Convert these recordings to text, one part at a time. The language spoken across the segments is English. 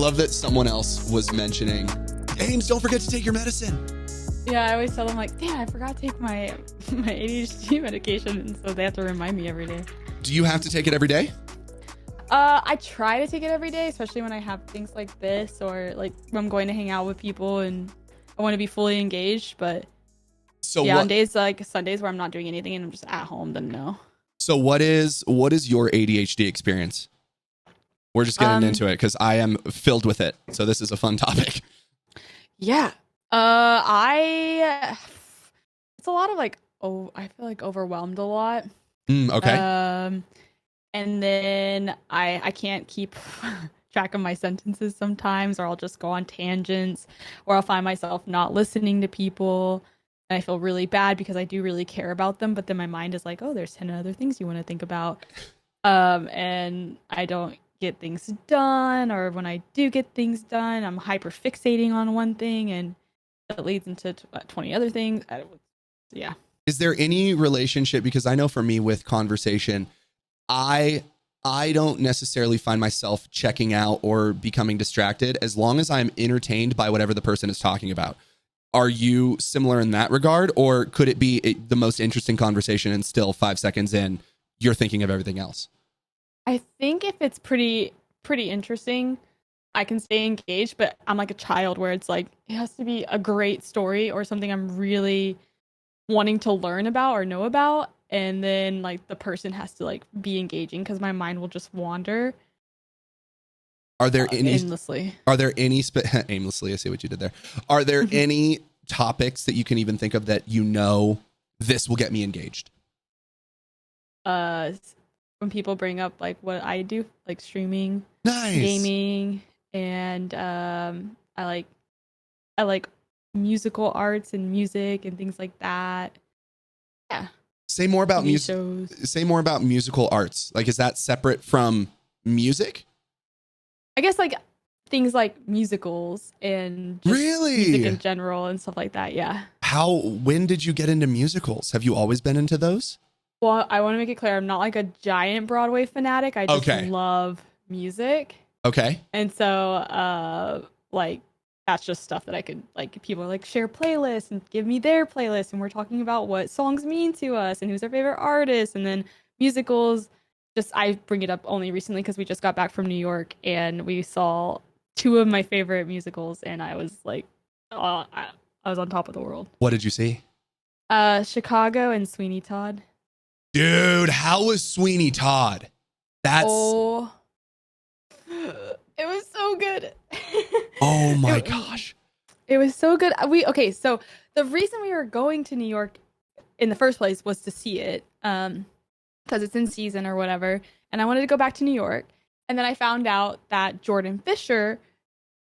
love that someone else was mentioning, Ames, don't forget to take your medicine. Yeah, I always tell them like, damn, I forgot to take my ADHD medication, and so they have to remind me every day. Do you have to take it every day? I try to take it every day, especially when I have things like this, or like when I'm going to hang out with people and I want to be fully engaged. But on days like Sundays where I'm not doing anything and I'm just at home, then no. So what is your ADHD experience? We're just getting into it because I am filled with it. So this is a fun topic. Yeah. It's a lot of like, I feel like overwhelmed a lot. Okay. And then I can't keep track of my sentences sometimes, or I'll just go on tangents, or I'll find myself not listening to people. And I feel really bad because I do really care about them, but then my mind is like, oh, there's 10 other things you want to think about. And I don't get things done, or when I do get things done, I'm hyper fixating on one thing and it leads into 20 other things. Yeah. Is there any relationship? Because I know for me with conversation, I don't necessarily find myself checking out or becoming distracted as long as I'm entertained by whatever the person is talking about. Are you similar in that regard, or could it be the most interesting conversation and still 5 seconds in, you're thinking of everything else? I think if it's pretty interesting, I can stay engaged, but I'm like a child where it's like, it has to be a great story or something I'm really wanting to learn about or know about. And then like the person has to like be engaging because my mind will just wander. Are there any aimlessly? Aimlessly? I see what you did there. Are there any topics that you can even think of that this will get me engaged? When people bring up like what I do, like streaming, nice, gaming, and I like musical arts and music and things like that. Yeah. Say more about music. Say more about musical arts. Like, is that separate from music? I guess like things like musicals and just music in general and stuff like that. Yeah. When did you get into musicals? Have you always been into those? Well, I want to make it clear, I'm not like a giant Broadway fanatic. I just love music. Okay. And so, like, that's just stuff that I could, like, people are like, share playlists and give me their playlist. And we're talking about what songs mean to us and who's our favorite artist. And then musicals, I bring it up only recently because we just got back from New York and we saw two of my favorite musicals. And I was like, I was on top of the world. What did you see? Chicago and Sweeney Todd. Dude, how was Sweeney Todd? It was so good. Oh my gosh. It was so good. So the reason we were going to New York in the first place was to see it, because it's in season or whatever. And I wanted to go back to New York. And then I found out that Jordan Fisher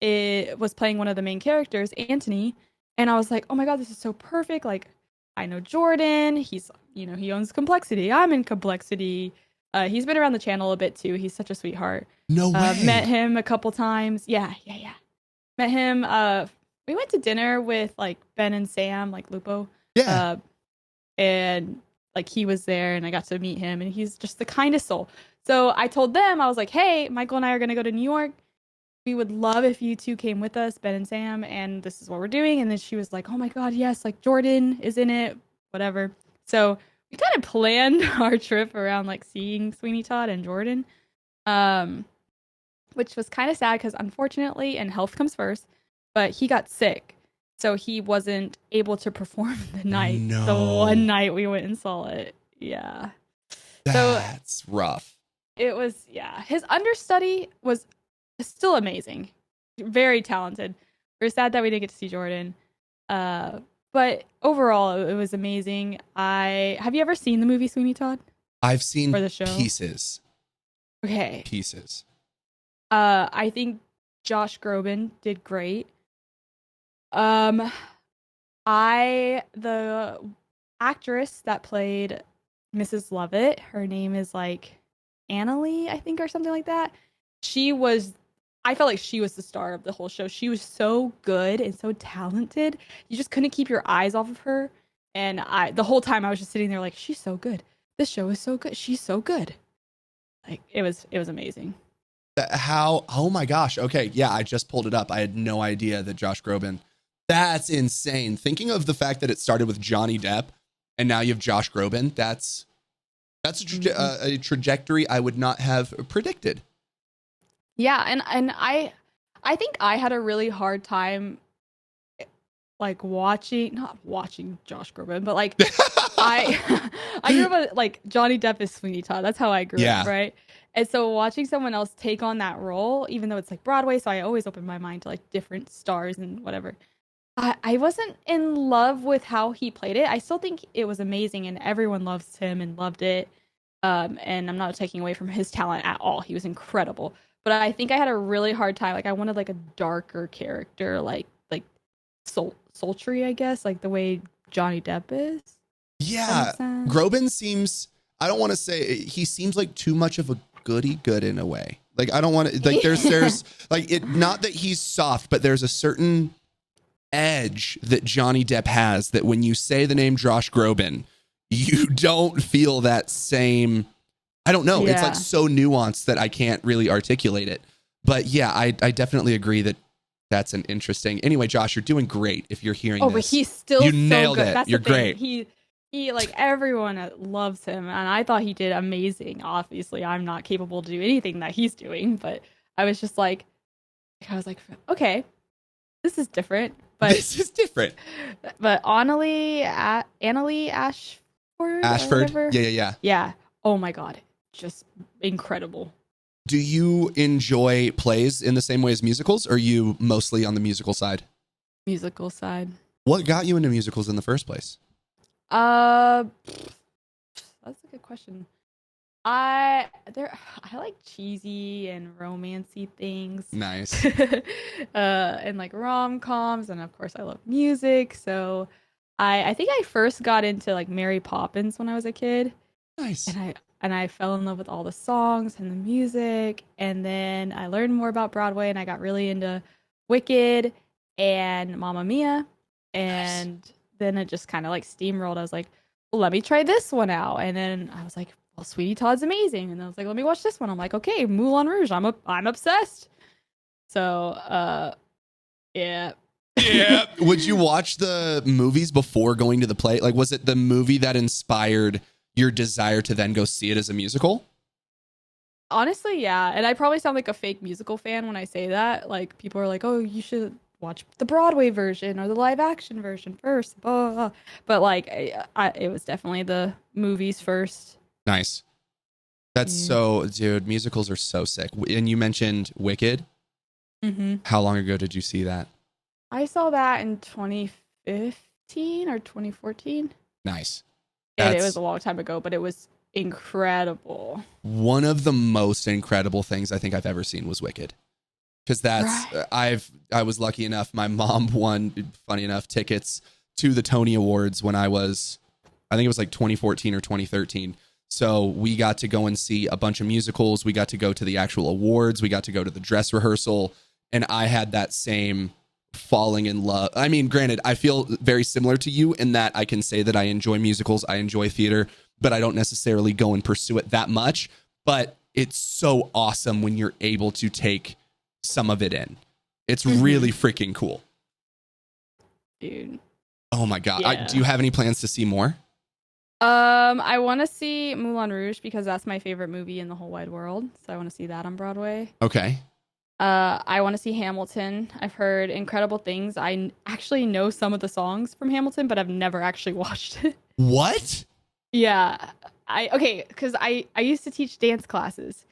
was playing one of the main characters, Anthony. And I was like, oh my God, this is so perfect. Like, I know Jordan. He's, he owns Complexity. I'm in Complexity. He's been around the channel a bit too. He's such a sweetheart. No way. Met him a couple times. Yeah. Met him. We went to dinner with like Ben and Sam, like Lupo. Yeah. And like he was there and I got to meet him and he's just the kindest soul. So I told them, I was like, hey, Michael and I are going to go to New York. We would love if you two came with us, Ben and Sam, and this is what we're doing. And then she was like, oh my God, yes, like Jordan is in it, whatever. So we kind of planned our trip around like seeing Sweeney Todd and Jordan, which was kind of sad because unfortunately, and health comes first, but he got sick. So he wasn't able to perform the night. No. The one night we went and saw it. Yeah. That's rough. It was, yeah. His understudy was still amazing. Very talented. We're sad that we didn't get to see Jordan. But overall, it was amazing. Have you ever seen the movie Sweeney Todd? I've seen the show? Pieces. Okay. Pieces. I think Josh Groban did great. The actress that played Mrs. Lovett, her name is like Annalee, I think, or something like that. I felt like she was the star of the whole show. She was so good and so talented. You just couldn't keep your eyes off of her. And the whole time I was just sitting there like, she's so good. This show is so good. She's so good. Like it was amazing. How? Oh my gosh. Okay. Yeah, I just pulled it up. I had no idea that Josh Groban. That's insane. Thinking of the fact that it started with Johnny Depp and now you have Josh Groban. That's a trajectory I would not have predicted. Yeah, and I think I had a really hard time like not watching Josh Groban, but like I I grew up with, like Johnny Depp is Sweeney Todd. That's how I grew Yeah. up, right? And so watching someone else take on that role, even though it's like Broadway, so I always open my mind to like different stars and whatever. I wasn't in love with how he played it. I still think it was amazing and everyone loves him and loved it. And I'm not taking away from his talent at all. He was incredible. But I think I had a really hard time. Like I wanted like a darker character, like sultry, I guess, like the way Johnny Depp is. Yeah. Groban seems, I don't want to say, he seems like too much of a goody good in a way. Like I don't want to, like there's like it, not that he's soft, but there's a certain edge that Johnny Depp has that when you say the name Josh Groban, you don't feel that same, I don't know. Yeah. It's like so nuanced that I can't really articulate it. But yeah, I definitely agree that that's an interesting. Anyway, Josh, you're doing great if you're hearing this. But he's still you so nailed good. it. That's you're the thing. Great. He like everyone loves him and I thought he did amazing. Obviously, I'm not capable to do anything that he's doing, but I was just like okay, this is different. But this is different. But Annalie Ashford. Yeah. Oh my God, just incredible. Do you enjoy plays in the same way as musicals, or are you mostly on the musical side? Musical side. What got you into musicals in the first place? That's a good question. I like cheesy and romancy things. Nice. And like rom-coms, and of course I love music. So I think I first got into like Mary Poppins when I was a kid. Nice. And I fell in love with all the songs and the music. And then I learned more about Broadway and I got really into Wicked and Mamma Mia. And then it just kind of like steamrolled. I was like, well, let me try this one out. And then I was like, well, Sweetie Todd's amazing. And I was like, let me watch this one. I'm like, okay, Moulin Rouge. I'm obsessed. So, yeah. Yeah. Would you watch the movies before going to the play? Like, was it the movie that inspired your desire to then go see it as a musical? Honestly, yeah. And I probably sound like a fake musical fan when I say that. Like, people are like, oh, you should watch the Broadway version or the live action version first. Blah, blah, blah. But like, it was definitely the movies first. Nice. That's so, dude, musicals are so sick. And you mentioned Wicked. Mm-hmm. How long ago did you see that? I saw that in 2015 or 2014. Nice. And it was a long time ago, but it was incredible. One of the most incredible things I think I've ever seen was Wicked. Because I was lucky enough, my mom won, funny enough, tickets to the Tony Awards when I think it was like 2014 or 2013. So we got to go and see a bunch of musicals. We got to go to the actual awards. We got to go to the dress rehearsal. And I had that same falling in love. I mean, granted, I feel very similar to you in that I can say that I enjoy musicals. I enjoy theater, but I don't necessarily go and pursue it that much. But it's so awesome when you're able to take some of it in. It's really freaking cool. Dude. Oh my God. Yeah. Do you have any plans to see more? I want to see Moulin Rouge because that's my favorite movie in the whole wide world. So I want to see that on Broadway. Okay. I want to see Hamilton. I've heard incredible things. I actually know some of the songs from Hamilton, but I've never actually watched it. What? Yeah. Because I used to teach dance classes.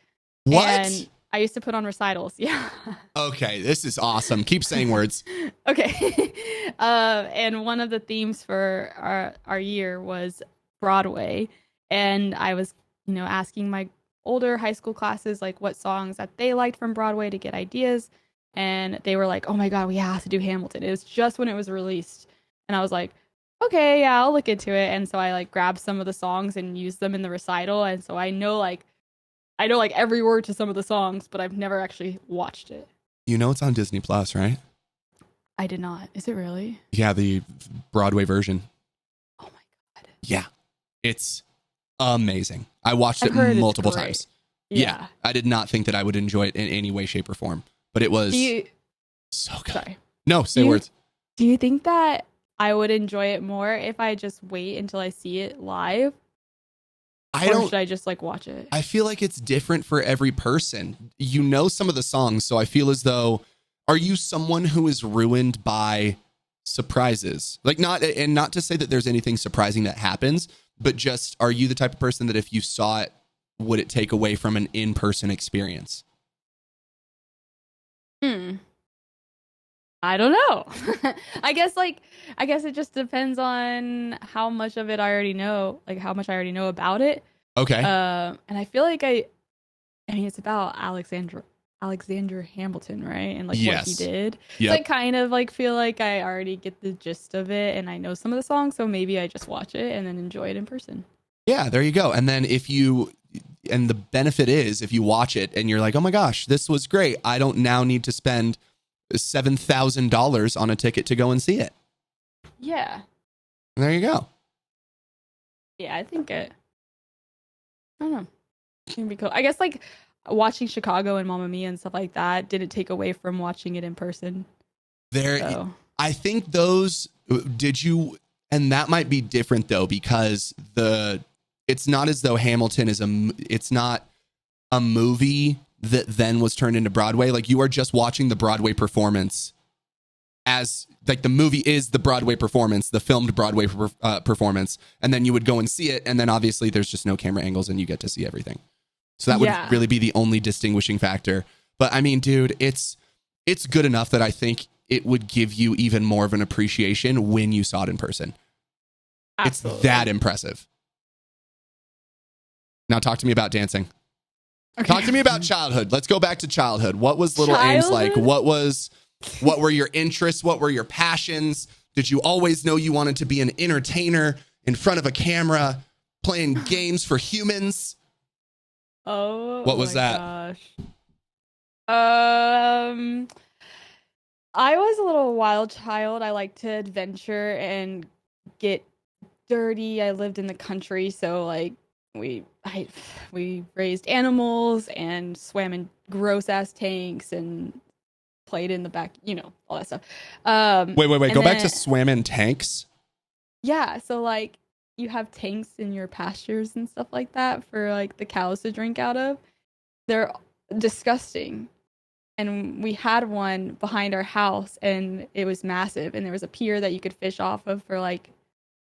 What? And I used to put on recitals. Yeah. Okay, this is awesome. Keep saying words. Okay. And one of the themes for our year was Broadway. And I was, asking my older high school classes like what songs that they liked from Broadway to get ideas. And they were like, oh my God, we have to do Hamilton. It was just when it was released. And I was like, okay, yeah, I'll look into it. And so I like grabbed some of the songs and used them in the recital. And so I know every word to some of the songs, but I've never actually watched it. It's on Disney Plus, right? I did not. Is it really? Yeah, the Broadway version. Oh my God. Yeah. It's amazing. I watched it multiple times. Yeah, Yeah. I did not think that I would enjoy it in any way, shape, or form, but it was Do you so good. sorry. No, Do say you words. do you think that I would enjoy it more if I just wait until I see it live? I Or don't. should I just like watch it? I feel like it's different for every person. You know some of the songs, so I feel as though, are you someone who is ruined by surprises? Like, not to say that there's anything surprising that happens, but just, are you the type of person that if you saw it, would it take away from an in-person experience? Hmm. I don't know. I guess it just depends on how much of it I already know, like how much I already know about it. Okay. And I feel like I mean it's about Alexander Hamilton, right? And like what he Yes. did. So I Yep. kind of like feel like I already get the gist of it and I know some of the songs, so maybe I just watch it and then enjoy it in person. Yeah, there you go. And then and the benefit is if you watch it and you're like, oh my gosh, this was great. I don't now need to spend $7,000 on a ticket to go and see it. Yeah. And there you go. Yeah, I think it I don't know. It'd be cool. I guess like watching Chicago and Mamma Mia and stuff like that didn't take away from watching it in person. There, So I think those, did you, and that might be different though, because it's not as though Hamilton it's not a movie that then was turned into Broadway. Like you are just watching the Broadway performance as like the movie is the Broadway performance, the filmed Broadway performance. And then you would go and see it. And then obviously there's just no camera angles and you get to see everything. So that would yeah. really be the only distinguishing factor. But I mean, dude, it's good enough that I think it would give you even more of an appreciation when you saw it in person. Absolutely. It's that impressive. Now talk to me about dancing. Okay. Talk to me about childhood. Let's go back to childhood. What was Little Ames like? What were your interests? What were your passions? Did you always know you wanted to be an entertainer in front of a camera playing games for humans? Oh, What was my that? gosh. I was a little wild child. I liked to adventure and get dirty. I lived in the country, so like we raised animals and swam in gross ass tanks and played in the back, all that stuff. Wait. And Go back to then swam in tanks. yeah, so like you have tanks in your pastures and stuff like that for like the cows to drink out of. They're disgusting. And we had one behind our house and it was massive and there was a pier that you could fish off of for like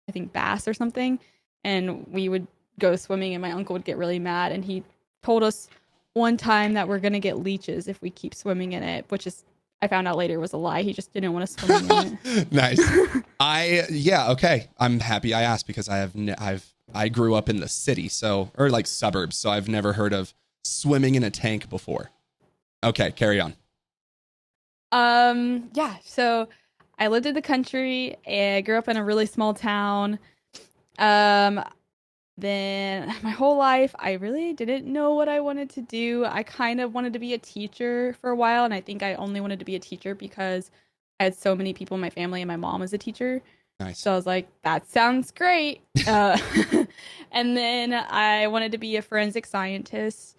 I think bass or something. And we would go swimming and my uncle would get really mad and he told us one time that we're going to get leeches if we keep swimming in it, which is I found out later was a lie. He just didn't want to swim in it. Nice. Okay. I'm happy I asked because I grew up in the city, or like suburbs, so I've never heard of swimming in a tank before. Okay, carry on. Yeah, so I lived in the country and I grew up in a really small town. Then my whole life I really didn't know what I wanted to do. I kind of wanted to be a teacher for a while, and I think I only wanted to be a teacher because I had so many people in my family and my mom was a teacher. Nice. So I was like, that sounds great. And then I wanted to be a forensic scientist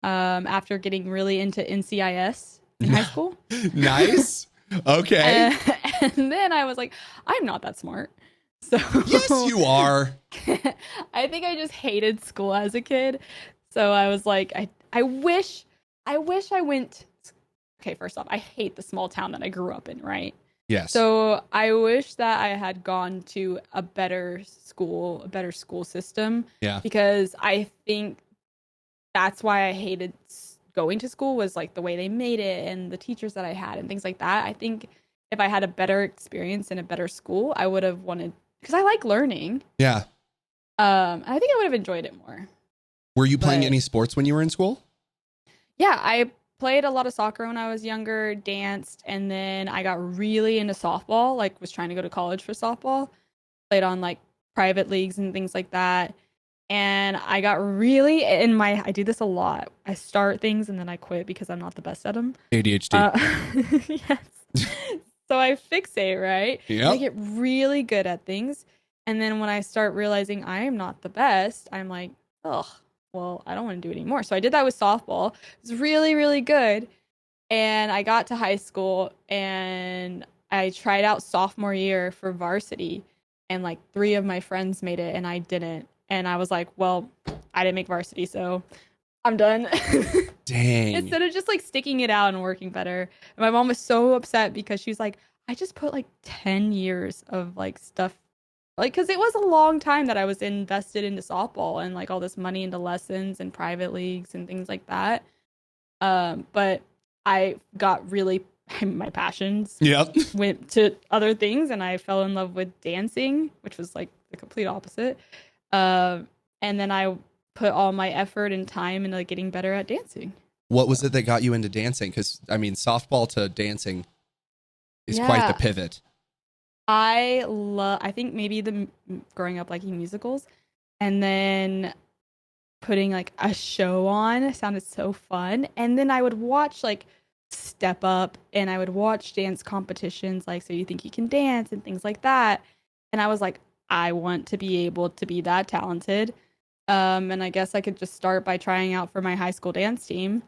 after getting really into NCIS in high school. Nice. Okay. And then I was like, I'm not that smart. So yes, you are. I think I just hated school as a kid. So I was like, I wish I went. Okay, first off, I hate the small town that I grew up in, right? Yes. So I wish that I had gone to a better school system. Yeah. Because I think that's why I hated going to school was like the way they made it and the teachers that I had and things like that. I think if I had a better experience in a better school, I would have wanted because I like learning. Yeah. I think I would have enjoyed it more. Were you playing any sports when you were in school? Yeah, I played a lot of soccer when I was younger, danced, and then I got really into softball, like was trying to go to college for softball. Played on like private leagues and things like that. And I got really I do this a lot. I start things and then I quit because I'm not the best at them. ADHD. Yes. So I fixate, right? Yeah. I get really good at things. And then when I start realizing I am not the best, I'm like, ugh, well, I don't want to do it anymore. So I did that with softball. It was really, really good. And I got to high school and I tried out sophomore year for varsity, and like three of my friends made it and I didn't. And I was like, well, I didn't make varsity, so I'm done. Dang. Instead of just like sticking it out and working better. And my mom was so upset because she was like, I just put like 10 years of like stuff, like, because it was a long time that I was invested into softball and like all this money into lessons and private leagues and things like that. But I got really, my passions Yep. went to other things, and I fell in love with dancing, which was like the complete opposite. And then I put all my effort and time into like, getting better at dancing. What was it that got you into dancing? Because I mean, softball to dancing is quite the Yeah, pivot. I think maybe the growing up liking musicals, and then putting like a show on sounded so fun. And then I would watch like Step Up, and I would watch dance competitions like So You Think You Can Dance and things like that. And I was like, I want to be able to be that talented. And I guess I could just start by trying out for my high school dance team.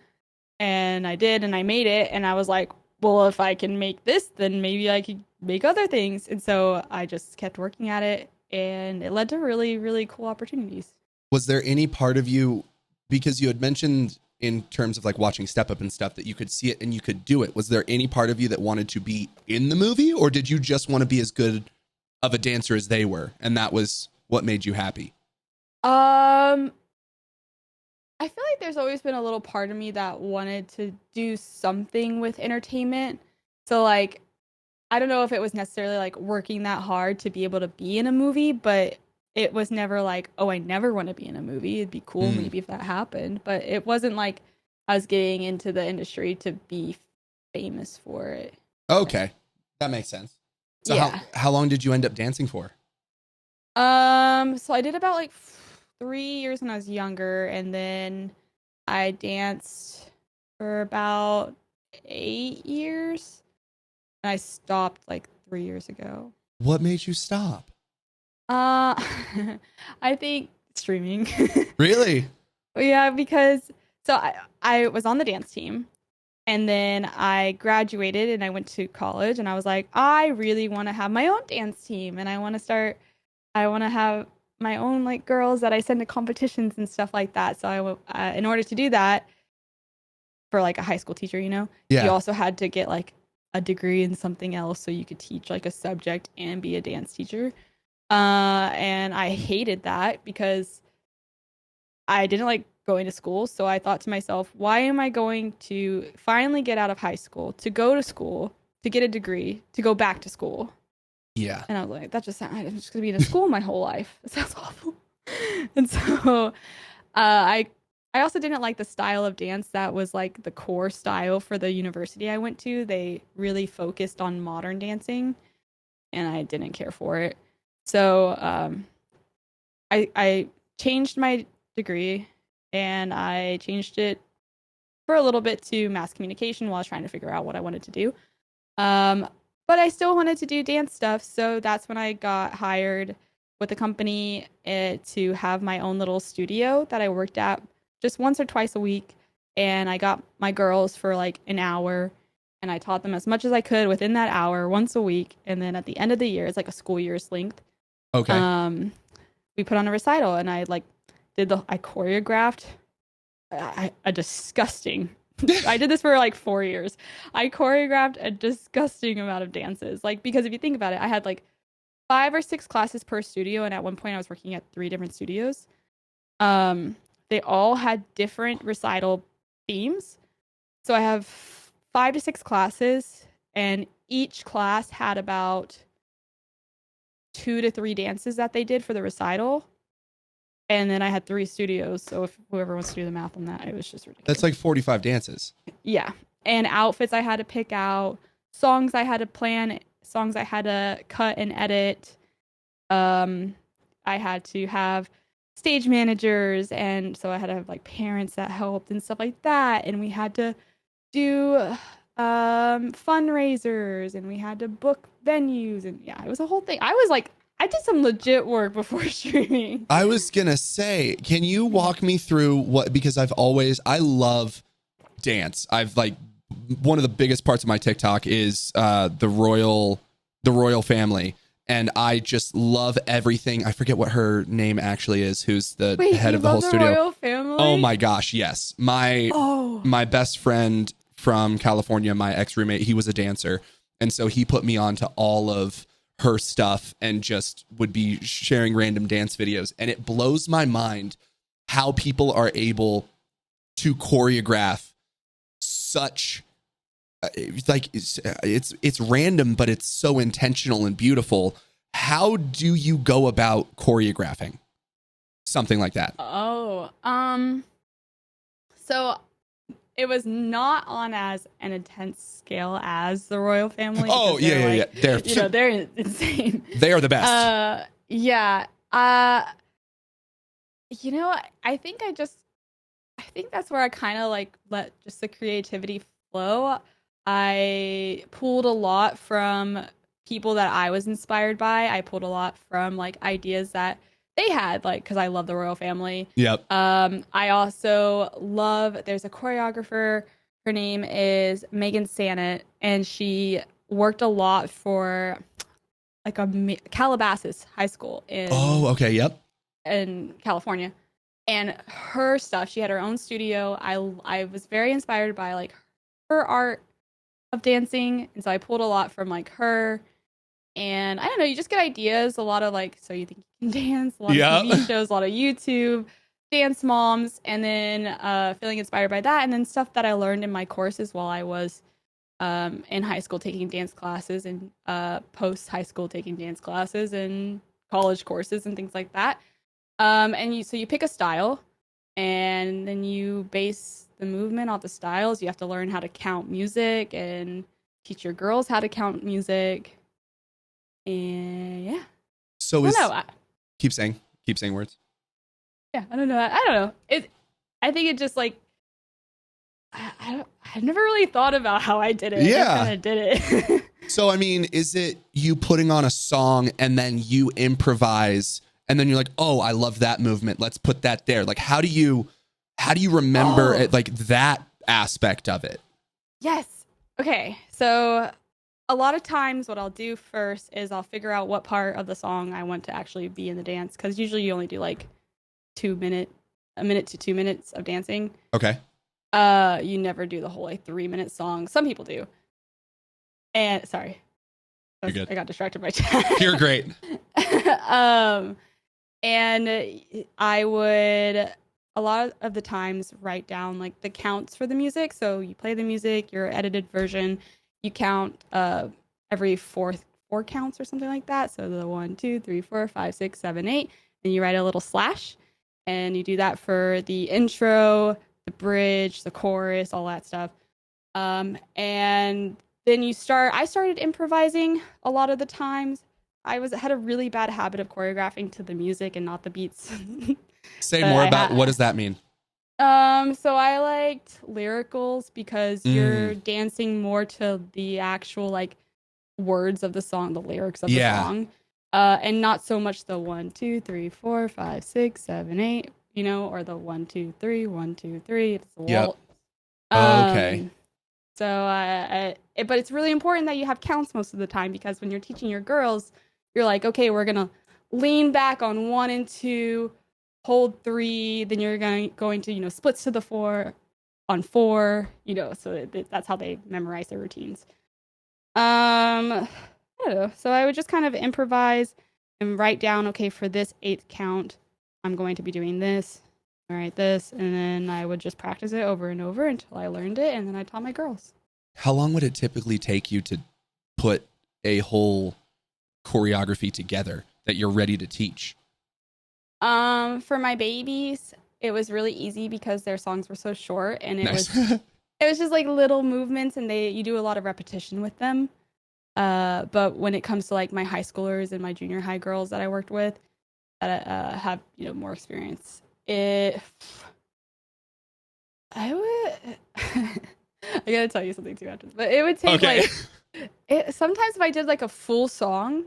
And I did, and I made it. And I was like, well, if I can make this, then maybe I could make other things. And so I just kept working at it, and it led to really, really cool opportunities. Was there any part of you, because you had mentioned in terms of like watching Step Up and stuff, that you could see it and you could do it? Was there any part of you that wanted to be in the movie, or did you just want to be as good of a dancer as they were, and that was what made you happy? Um, I feel like there's always been a little part of me that wanted to do something with entertainment. So like I don't know if it was necessarily like working that hard to be able to be in a movie, but it was never like, oh, I never want to be in a movie. It'd be cool Mm, maybe if that happened, but it wasn't like I was getting into the industry to be famous for it. okay, that makes sense. So Yeah. how long did you end up dancing for? So I did about like 3 years when I was younger, and then I danced for about 8 years, and I stopped like 3 years ago. What made you stop? Uh, I think streaming. Really? Yeah, because so I was on the dance team, and then I graduated and I went to college, and I was like, I really want to have my own dance team, and I want to have my own like girls that I send to competitions and stuff like that. So in order to do that, for like a high school teacher, you Yeah. also had to get like a degree in something else so you could teach like a subject and be a dance teacher. And I hated that because I didn't like going to school. So I thought to myself, why am I going to finally get out of high school, to go to school, to get a degree, to go back to school? Yeah. And I was like, that just sounds, I'm just going to be in a school my whole life. That sounds awful. And so I also didn't like the style of dance that was like the core style for the university I went to. They really focused on modern dancing, and I didn't care for it. So I changed my degree, and I changed it for a little bit to mass communication while I was trying to figure out what I wanted to do. Um, but I still wanted to do dance stuff, so that's when I got hired with a company to have my own little studio that I worked at just once or twice a week. And I got my girls for like an hour, and I taught them as much as I could within that hour once a week. And then at the end of the year, it's like a school year's length. Okay. Um, we put on a recital, and I choreographed a disgusting. I did this for like 4 years. I choreographed a disgusting amount of dances. Like, because if you think about it, I had like 5 or 6 classes per studio, and at one point I was working at 3 different studios. They all had different recital themes. So I have 5 to 6 classes, and each class had about 2 to 3 dances that they did for the recital. And then I had 3 studios. So if whoever wants to do the math on that, it was just That's ridiculous. like 45 dances. Yeah. And outfits I had to pick out, songs I had to plan, songs I had to cut and edit. Um, I had to have stage managers, and so I had to have like parents that helped and stuff like that. And we had to do fundraisers, and we had to book venues, and yeah, it was a whole thing. I was like, I did some legit work before streaming. I was gonna say, can you walk me through what? Because I love dance. I've like one of the biggest parts of my TikTok is the royal family, and I just love everything. I forget what her name actually is. Who's the Wait, head you of the whole love the studio? royal family? Oh my gosh, yes. My best friend from California, my ex roommate, he was a dancer, and so he put me on to all of her stuff and just would be sharing random dance videos, and it blows my mind how people are able to choreograph such it's random, but it's so intentional and beautiful. How do you go about choreographing something like that? So it was not on as an intense scale as the royal family. Oh yeah. They're insane. They are the best. Yeah. I think that's where I kind of like let just the creativity flow. I pulled a lot from people that I was inspired by. I pulled a lot from like ideas that they had, like, because I love the royal family. Yep. I also love, there's a choreographer. Her name is Megan Sannett, and she worked a lot for like Calabasas High School Yep. in California. And her stuff, she had her own studio. I was very inspired by like her art of dancing, and so I pulled a lot from like her. And I don't know, you just get ideas, a lot of like, so you think you can dance, a lot of TV shows, a lot of YouTube, dance moms, and then feeling inspired by that, and then stuff that I learned in my courses while I was in high school taking dance classes, and post high school taking dance classes and college courses and things like that. And you pick a style, and then you base the movement off the styles. You have to learn how to count music and teach your girls how to count music. And yeah. So keep saying words. Yeah, I don't know. I don't know. I think it just like I've never really thought about how I did it. Yeah. I kind of did it. So I mean, is it you putting on a song and then you improvise and then you're like, oh, I love that movement. Let's put that there. Like, how do you remember it, like that aspect of it? Yes. Okay. So a lot of times what I'll do first is I'll figure out what part of the song I want to actually be in the dance, because usually you only do like a minute to 2 minutes of dancing. Okay. You never do the whole like 3-minute song. Some people do. And sorry, you're good. I got distracted by chat. You're great. And I would a lot of the times write down like the counts for the music. So you play the music, your edited version, you count every four counts or something like that. So the 1, 2, 3, 4, 5, 6, 7, 8. Then you write a little slash, and you do that for the intro, the bridge, the chorus, all that stuff. And then I started improvising a lot of the times. Had a really bad habit of choreographing to the music and not the beats. Say more about what does that mean? So I liked lyricals because you're dancing more to the actual like words of the song, the lyrics of the song, and not so much the 1, 2, 3, 4, 5, 6, 7, 8, or the 1, 2, 3, 1, 2, 3. It's a waltz. Okay. So, but it's really important that you have counts most of the time, because when you're teaching your girls, you're like, okay, we're gonna lean back on 1 and 2, hold 3, then you're going to splits to the 4 on 4, so that's how they memorize their routines. I don't know. So I would just kind of improvise and write down, okay, for this 8th count, I'm going to be doing this. All right, this, and then I would just practice it over and over until I learned it, and then I taught my girls. How long would it typically take you to put a whole choreography together that you're ready to teach? For my babies, it was really easy because their songs were so short, and it was just like little movements, and you do a lot of repetition with them. But when it comes to like my high schoolers and my junior high girls that I worked with that have more experience, I would I gotta tell you something too after this, but it would take sometimes if I did like a full song,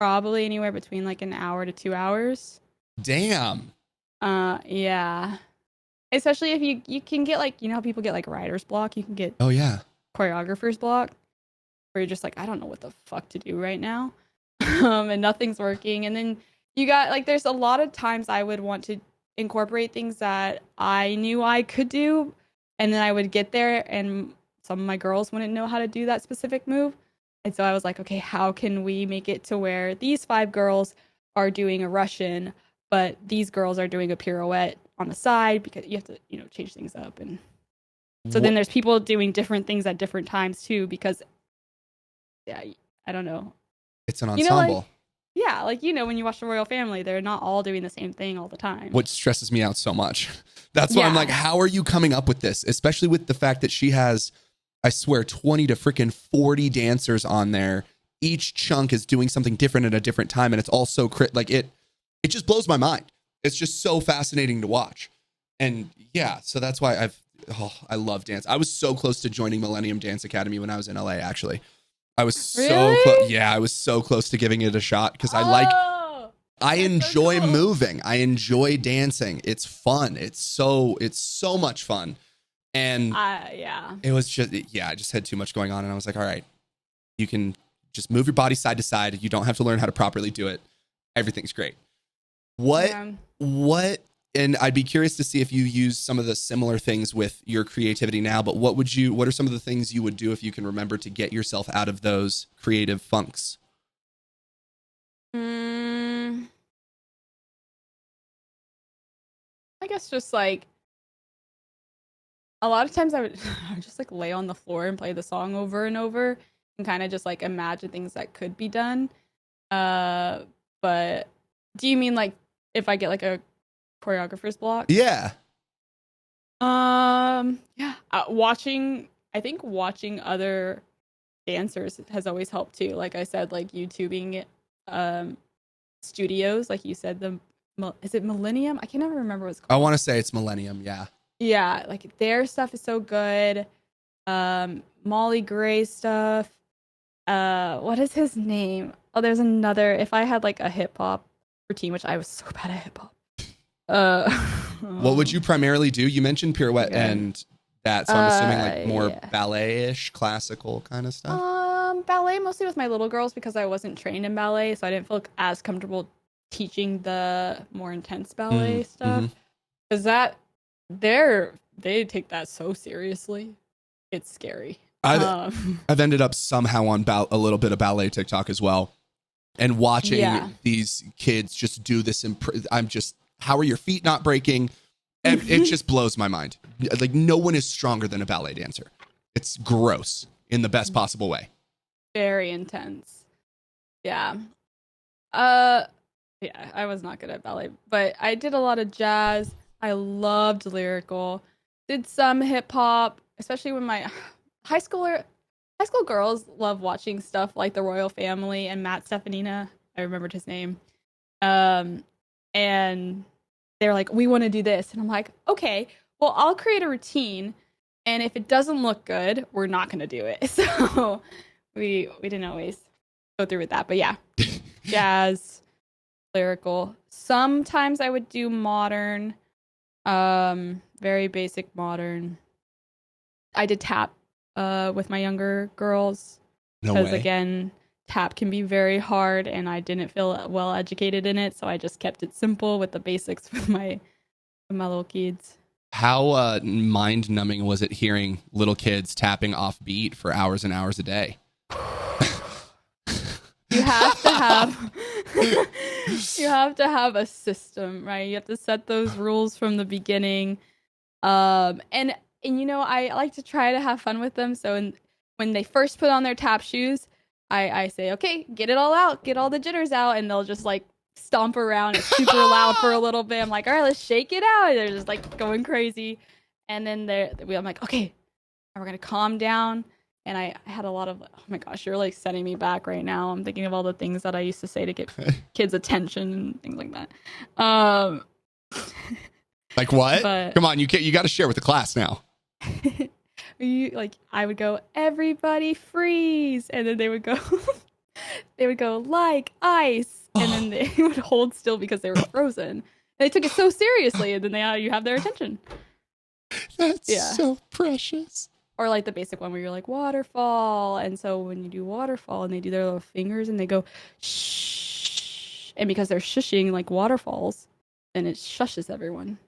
Probably anywhere between like an hour to 2 hours. Damn. Yeah. Especially if you can get like, you know how people get like writer's block, you can get Oh yeah. choreographer's block where you're just like, I don't know what the fuck to do right now. And nothing's working. And then you got like, there's a lot of times I would want to incorporate things that I knew I could do. And then I would get there and some of my girls wouldn't know how to do that specific move. And so I was like, okay, how can we make it to where these 5 girls are doing a Russian, but these girls are doing a pirouette on the side, because you have to, you know, change things up. And so then there's people doing different things at different times too, because yeah, I don't know. It's an ensemble. You know, like, yeah, like, you know, when you watch the royal family, they're not all doing the same thing all the time. What stresses me out so much. That's why I'm like, how are you coming up with this? Especially with the fact that she has, I swear, 20 to freaking 40 dancers on there. Each chunk is doing something different at a different time, and it's all so like it just blows my mind. It's just so fascinating to watch. And yeah, so that's why I love dance. I was so close to joining Millennium Dance Academy when I was in LA, actually. I was so close. Yeah, I was so close to giving it a shot because I enjoy moving. I enjoy dancing. It's fun. It's so much fun. And it was just, I just had too much going on. And I was like, all right, you can just move your body side to side. You don't have to learn how to properly do it. Everything's great. What, and I'd be curious to see if you use some of the similar things with your creativity now, but what are some of the things you would do if you can remember to get yourself out of those creative funks? I guess just like a lot of times I would just like lay on the floor and play the song over and over and kind of just like imagine things that could be done. But do you mean like if I get like a choreographer's block? Yeah. Yeah. I think watching other dancers has always helped too. Like I said, like YouTubing studios, like you said, is it Millennium? I can never remember what it's called. I want to say it's Millennium, yeah. Yeah, like their stuff is so good. Molly Gray stuff. What is his name? Oh, there's another. If I had like a hip hop routine, which I was so bad at hip hop. What would you primarily do? You mentioned pirouette and that, so I'm assuming like more ballet-ish, classical kind of stuff. Ballet mostly with my little girls because I wasn't trained in ballet, so I didn't feel as comfortable teaching the more intense ballet stuff. Because they take that so seriously, it's scary. I've ended up somehow on a little bit of ballet TikTok as well, and watching these kids just do this. How are your feet not breaking? And it just blows my mind. Like no one is stronger than a ballet dancer. It's gross in the best possible way. Very intense. Yeah. Yeah, I was not good at ballet, but I did a lot of jazz. I loved lyrical. Did some hip hop, especially when my high school girls love watching stuff like The Royal Family and Matt Stefanina. I remembered his name. And they're like, we want to do this. And I'm like, okay, well, I'll create a routine. And if it doesn't look good, we're not going to do it. So we didn't always go through with that. But yeah, jazz, lyrical. Sometimes I would do modern, very basic modern. I did tap with my younger girls. No way. Because again, tap can be very hard and I didn't feel well educated in it, so I just kept it simple with the basics with my little kids. How mind numbing was it hearing little kids tapping off beat for hours and hours a day? You have to have a system, right? You have to set those rules from the beginning. And you know, I like to try to have fun with them. So when they first put on their tap shoes, I say, okay, get it all out, get all the jitters out, and they'll just like stomp around. It's super loud for a little bit. I'm like, all right, let's shake it out. And they're just like going crazy. And then I'm like, okay, we're gonna calm down. And I had a lot of, oh my gosh, you're like setting me back right now. I'm thinking of all the things that I used to say to get kids' attention and things like that. Like what? Come on, you got to share with the class now. I would go, everybody freeze, and then they would go they would go like ice, and then they would hold still because they were frozen. And they took it so seriously, and then you have their attention. That's so precious. Or like the basic one where you're like waterfall, and so when you do waterfall and they do their little fingers and they go shh, and because they're shushing like waterfalls, then it shushes everyone.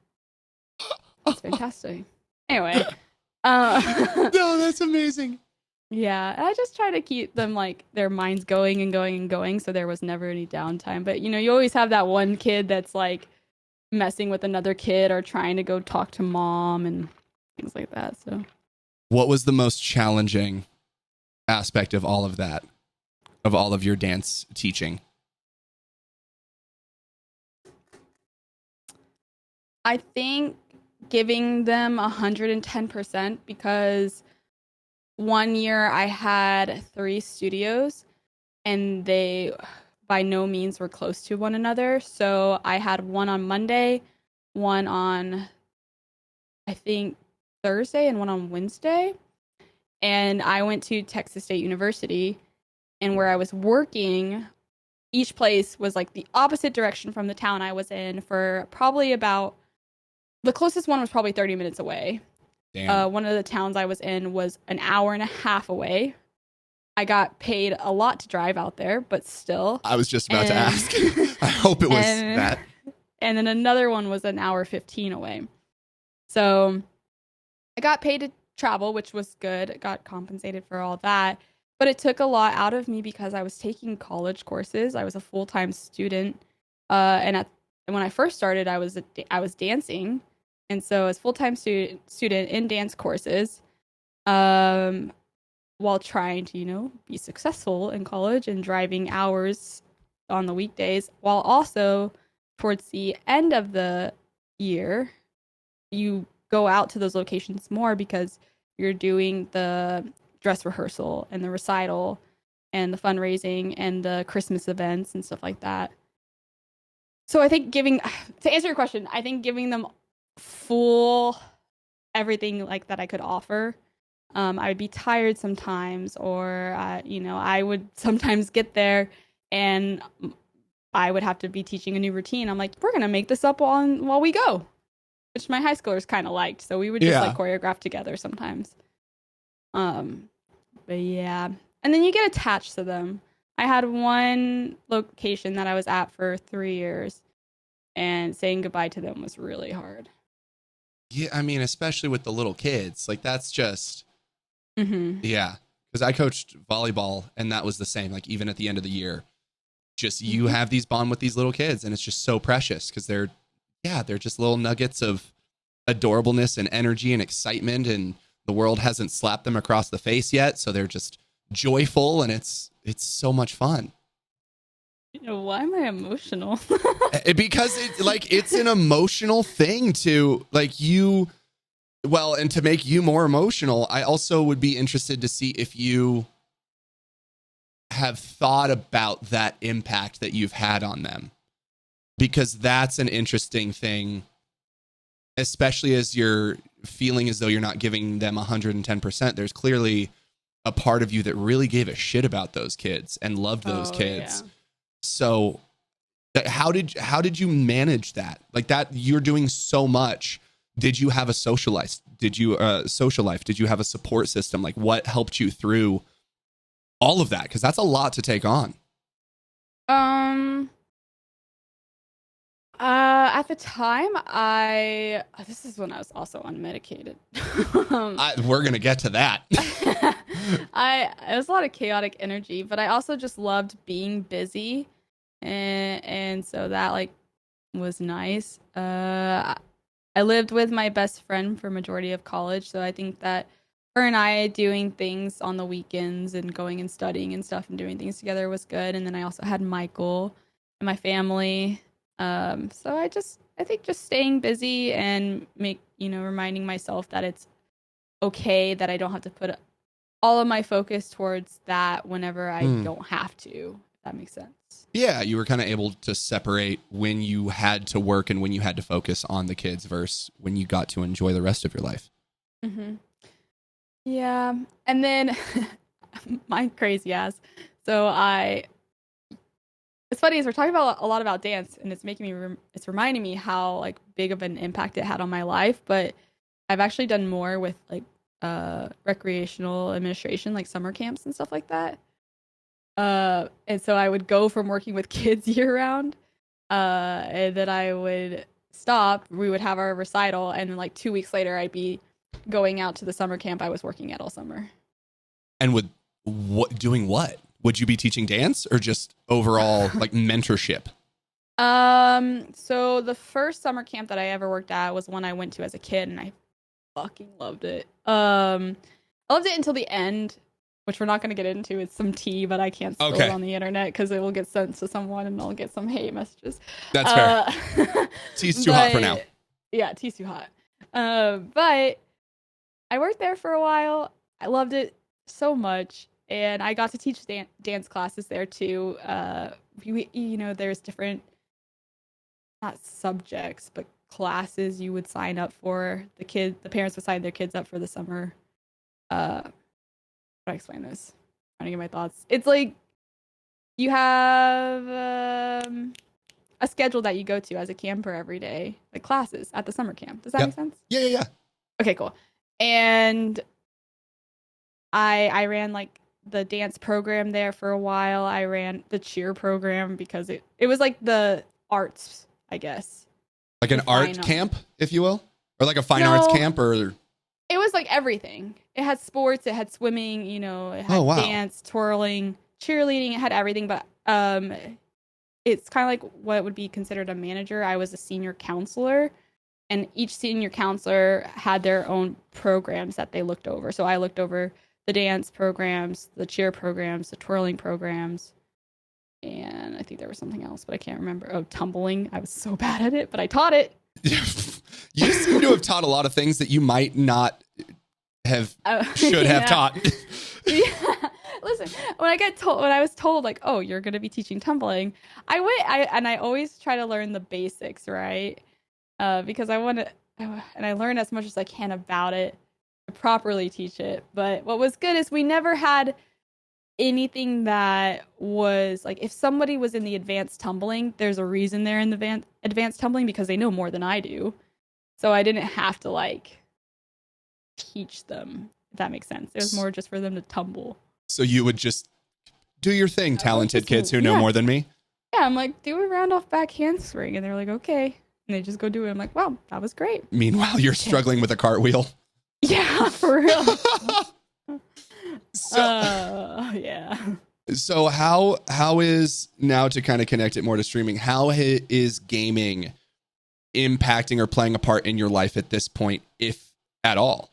It's fantastic. Anyway, no, that's amazing. Yeah, I just try to keep them like their minds going and going and going, so there was never any downtime. But you always have that one kid that's like messing with another kid or trying to go talk to mom and things like that. So, what was the most challenging aspect of all of that, of all of your dance teaching? I think giving them 110%, because one year I had 3 studios and they by no means were close to one another. So I had one on Monday, one on, I think, Thursday, and one on Wednesday. And I went to Texas State University, and where I was working, each place was like the opposite direction from the town I was in for probably about, the closest one was probably 30 minutes away. Damn. One of the towns I was in was an hour and a half away. I got paid a lot to drive out there, but still. I was just about to ask. I hope it was that. And then another one was an hour 15 away. So I got paid to travel, which was good. I got compensated for all that. But it took a lot out of me because I was taking college courses. I was a full-time student. And when I first started, I was dancing. And so as full-time student in dance courses, while trying to, be successful in college and driving hours on the weekdays, while also towards the end of the year, you go out to those locations more because you're doing the dress rehearsal and the recital and the fundraising and the Christmas events and stuff like that. So I think to answer your question, I think giving them full everything like that I could offer. I would be tired sometimes, or I would sometimes get there and I would have to be teaching a new routine. I'm like, we're gonna make this up while we go, which my high schoolers kind of liked. So we would just like choreograph together sometimes. But yeah, and then you get attached to them. I had one location that I was at for 3 years, and saying goodbye to them was really hard. Yeah, I mean, especially with the little kids, like that's just, Mm-hmm. yeah. Because I coached volleyball, and that was the same. Like even at the end of the year, just you have these bond with these little kids, and it's just so precious because they're just little nuggets of adorableness and energy and excitement, and the world hasn't slapped them across the face yet, so they're just joyful, and it's so much fun. Why am I emotional? Because it's an emotional thing to and to make you more emotional. I also would be interested to see if you have thought about that impact that you've had on them, because that's an interesting thing, especially as you're feeling as though you're not giving them 110%. There's clearly a part of you that really gave a shit about those kids and loved those kids. Yeah. So how did you manage that? Like that, you're doing so much. Did you have a social life? Did you Did you have a support system? Like what helped you through all of that? Because that's a lot to take on. At the time, this is when I was also unmedicated. We're gonna get to that. It was a lot of chaotic energy, but I also just loved being busy, and so that like was nice. I lived with my best friend for majority of college, so I think that her and I doing things on the weekends and going and studying and stuff and doing things together was good. And then I also had Michael and my family. So I think just staying busy and reminding myself that it's okay, that I don't have to put all of my focus towards that whenever I don't have to, if that makes sense. Yeah, you were kind of able to separate when you had to work and when you had to focus on the kids versus when you got to enjoy the rest of your life. Mm-hmm. Yeah. And then my crazy ass. So I it's funny is we're talking about a lot about dance, and it's making me it's reminding me how like big of an impact it had on my life. But I've actually done more with like recreational administration, like summer camps and stuff like that. And so I would go from working with kids year round, and then I would stop. We would have our recital, and then like 2 weeks later, I'd be going out to the summer camp I was working at all summer. And would what doing what? Would you be teaching dance or just overall like mentorship? So the first summer camp that I ever worked at was one I went to as a kid, and I fucking loved it. I loved it until the end, which we're not going to get into. It's some tea, but I can't spill it on the internet because it will get sent to someone and I'll get some hate messages. That's fair. Tea's too hot for now. Yeah, tea's too hot. But I worked there for a while. I loved it so much, and I got to teach dance classes there too. There's different, not subjects, but classes you would sign up for. The parents would sign their kids up for the summer. How do I explain this? I'm trying to get my thoughts. It's like you have a schedule that you go to as a camper every day, like classes at the summer camp. Does that make sense? Yeah. Okay, cool. And I ran like the dance program there for a while. I ran the cheer program because it was like the arts, I guess. Like an art camp, if you will? Or like a fine arts camp? Or it was like everything. It had sports, it had swimming, it had dance, twirling, cheerleading, it had everything. But it's kind of like what would be considered a manager. I was a senior counselor, and each senior counselor had their own programs that they looked over. So I looked over the dance programs, the cheer programs, the twirling programs, and I think there was something else, but I can't remember. Oh, tumbling. I was so bad at it, but I taught it. You seem to have taught a lot of things that you might not have should have taught. Yeah. Listen, when I was told like, oh, you're going to be teaching tumbling, I always try to learn the basics, right? Because I want to, and I learn as much as I can about it to properly teach it. But what was good is we never had anything that was like, if somebody was in the advanced tumbling, there's a reason they're in the advanced tumbling because they know more than I do. So I didn't have to like teach them, if that makes sense. It was more just for them to tumble. So you would just do your thing, talented kids who know more than me. Yeah, I'm like, do a round off back handspring, and they're like, okay, and they just go do it. I'm like, wow, that was great. Meanwhile, you're struggling with a cartwheel. Yeah, for real. Yeah. So how is, now to kind of connect it more to streaming, how is gaming impacting or playing a part in your life at this point, if at all?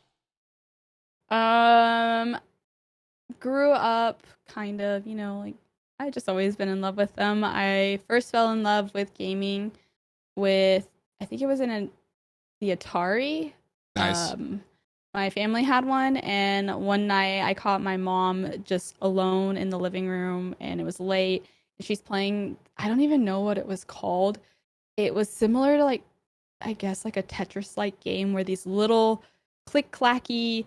Grew up kind of, like I just always been in love with them. I first fell in love with gaming with, I think it was the Atari. Nice. My family had one, and one night I caught my mom just alone in the living room, and it was late, and she's playing, I don't even know what it was called. It was similar to like, I guess like a Tetris-like game where these little click-clacky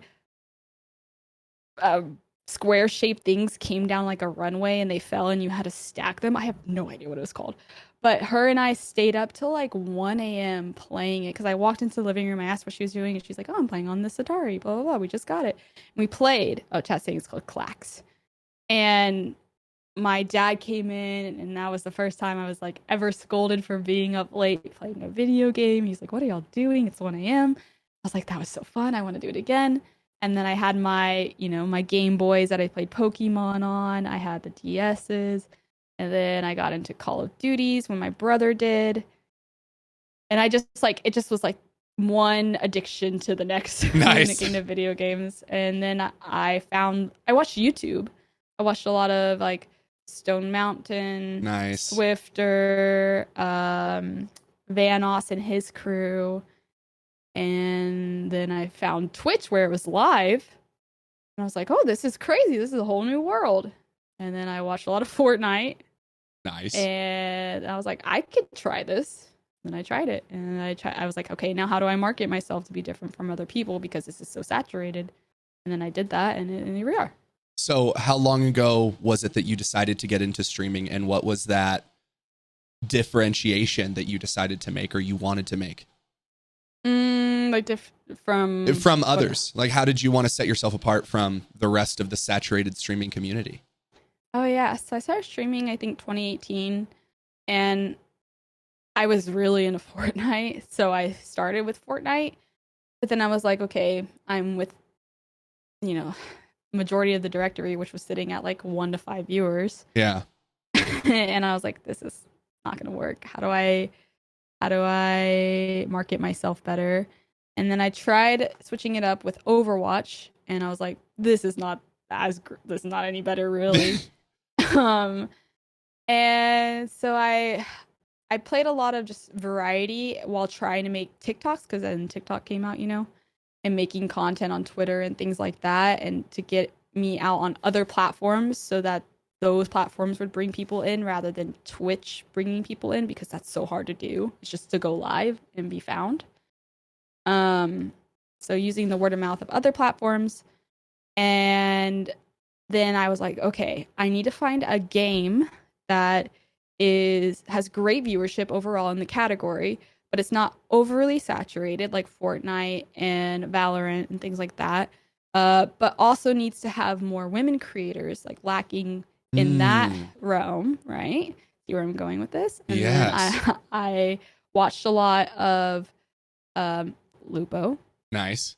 square-shaped things came down like a runway and they fell and you had to stack them. I have no idea what it was called. But her and I stayed up till like 1 a.m. playing it because I walked into the living room, I asked what she was doing, and she's like, oh, I'm playing on this Atari, blah, blah, blah. We just got it. And we played. Oh, chat saying it's called Clax. And my dad came in, and that was the first time I was like ever scolded for being up late playing a video game. He's like, what are y'all doing? It's 1 a.m. I was like, that was so fun. I want to do it again. And then I had my, my Game Boys that I played Pokemon on. I had the DS's. And then I got into Call of Duties when my brother did. And I just it just was like one addiction to the next when it came to video games. And then I watched YouTube. I watched a lot of like Stone Mountain, Swifter, Vanoss and his crew. And then I found Twitch where it was live. And I was like, oh, this is crazy. This is a whole new world. And then I watched a lot of Fortnite. Nice. And I was like, I could try this. And I tried it. And I was like, okay, now how do I market myself to be different from other people? Because this is so saturated. And then I did that, and here we are. So how long ago was it that you decided to get into streaming? And what was that differentiation that you decided to make or you wanted to make? Like From others. Like, how did you want to set yourself apart from the rest of the saturated streaming community? Oh yeah, so I started streaming I think 2018, and I was really into Fortnite, so I started with Fortnite, but then I was like, okay, I'm with, you know, majority of the directory, which was sitting at like 1 to 5 viewers. Yeah. And I was like, this is not gonna work. How do I market myself better? And then I tried switching it up with Overwatch, and I was like, this is not any better really. um and so I played a lot of just variety while trying to make TikToks, because then TikTok came out, and making content on Twitter and things like that, and to get me out on other platforms so that those platforms would bring people in rather than Twitch bringing people in, because that's so hard to do. It's just to go live and be found. So using the word of mouth of other platforms, and then I was like, okay, I need to find a game that has great viewership overall in the category, but it's not overly saturated like Fortnite and Valorant and things like that. But also needs to have more women creators, like lacking in that realm, right? See where I'm going with this? And Yes. then I watched a lot of Lupo. Nice.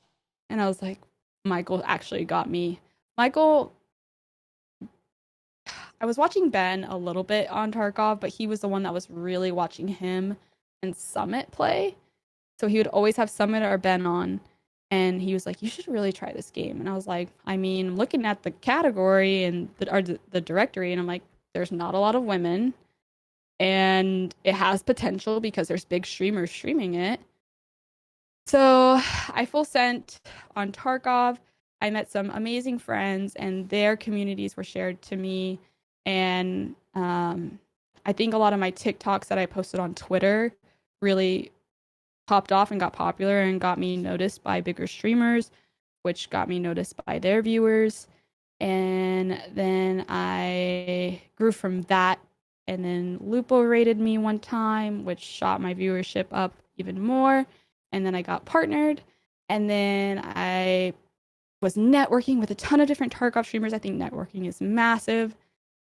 And I was like, Michael actually got me. Michael, I was watching Ben a little bit on Tarkov, but he was the one that was really watching him and Summit play. So he would always have Summit or Ben on. And he was like, you should really try this game. And I was like, I mean, looking at the category and the directory, and I'm like, there's not a lot of women. And it has potential because there's big streamers streaming it. So I full sent on Tarkov. I met some amazing friends, and their communities were shared to me. And I think a lot of my TikToks that I posted on Twitter really popped off and got popular and got me noticed by bigger streamers, which got me noticed by their viewers. And then I grew from that. And then Lupo rated me one time, which shot my viewership up even more. And then I got partnered. And then I was networking with a ton of different Tarkov streamers. I think networking is massive.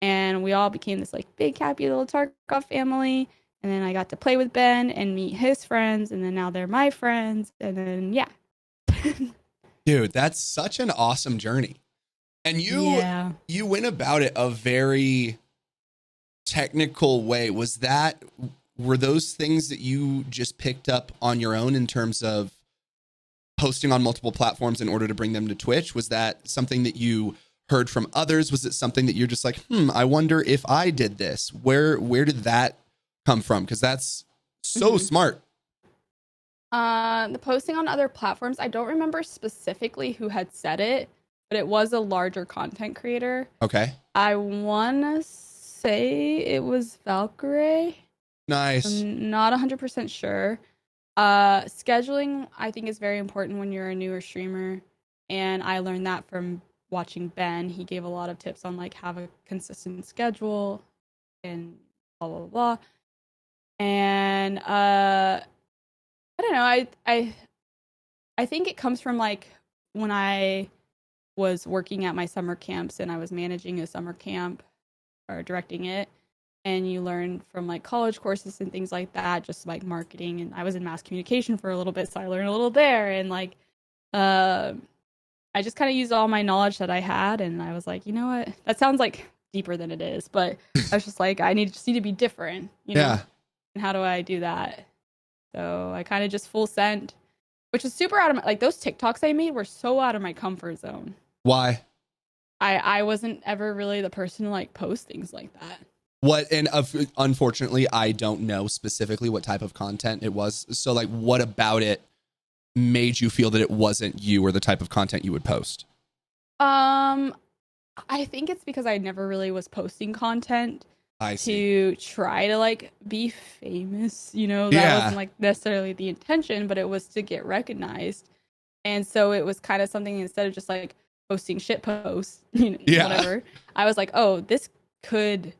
And we all became this like big, happy little Tarkov family. And then I got to play with Ben and meet his friends. And then now they're my friends. And then, yeah. Dude, that's such an awesome journey. And you went about it a very technical way. Were those things that you just picked up on your own in terms of posting on multiple platforms in order to bring them to Twitch? Was that something that you heard from others? Was it something that you're just like, I wonder if I did this? Where did that come from? Because that's so smart. The posting on other platforms, I don't remember specifically who had said it, but it was a larger content creator. Okay. I want to say it was Valkyrie. Nice. I'm not 100% sure. Scheduling, I think, is very important when you're a newer streamer. And I learned that from watching Ben. He gave a lot of tips on like have a consistent schedule and blah, blah, blah. And I don't know. I think it comes from like when I was working at my summer camps and I was managing a summer camp or directing it. And you learn from like college courses and things like that, just like marketing. And I was in mass communication for a little bit, so I learned a little there. And like, I just kind of used all my knowledge that I had, and I was like, you know what? That sounds like deeper than it is, but I was just like, I just need to be different, you know? Yeah. And how do I do that? So I kind of just full sent, which is super out of my, like those TikToks I made were so out of my comfort zone. Why? I wasn't ever really the person to like post things like that. Unfortunately, I don't know specifically what type of content it was. So like, what about it made you feel that it wasn't you or the type of content you would post? I think it's because I never really was posting content to try to like be famous, that wasn't like necessarily the intention, but it was to get recognized. And so it was kind of something, instead of just like posting shit posts, whatever, I was like, oh, this could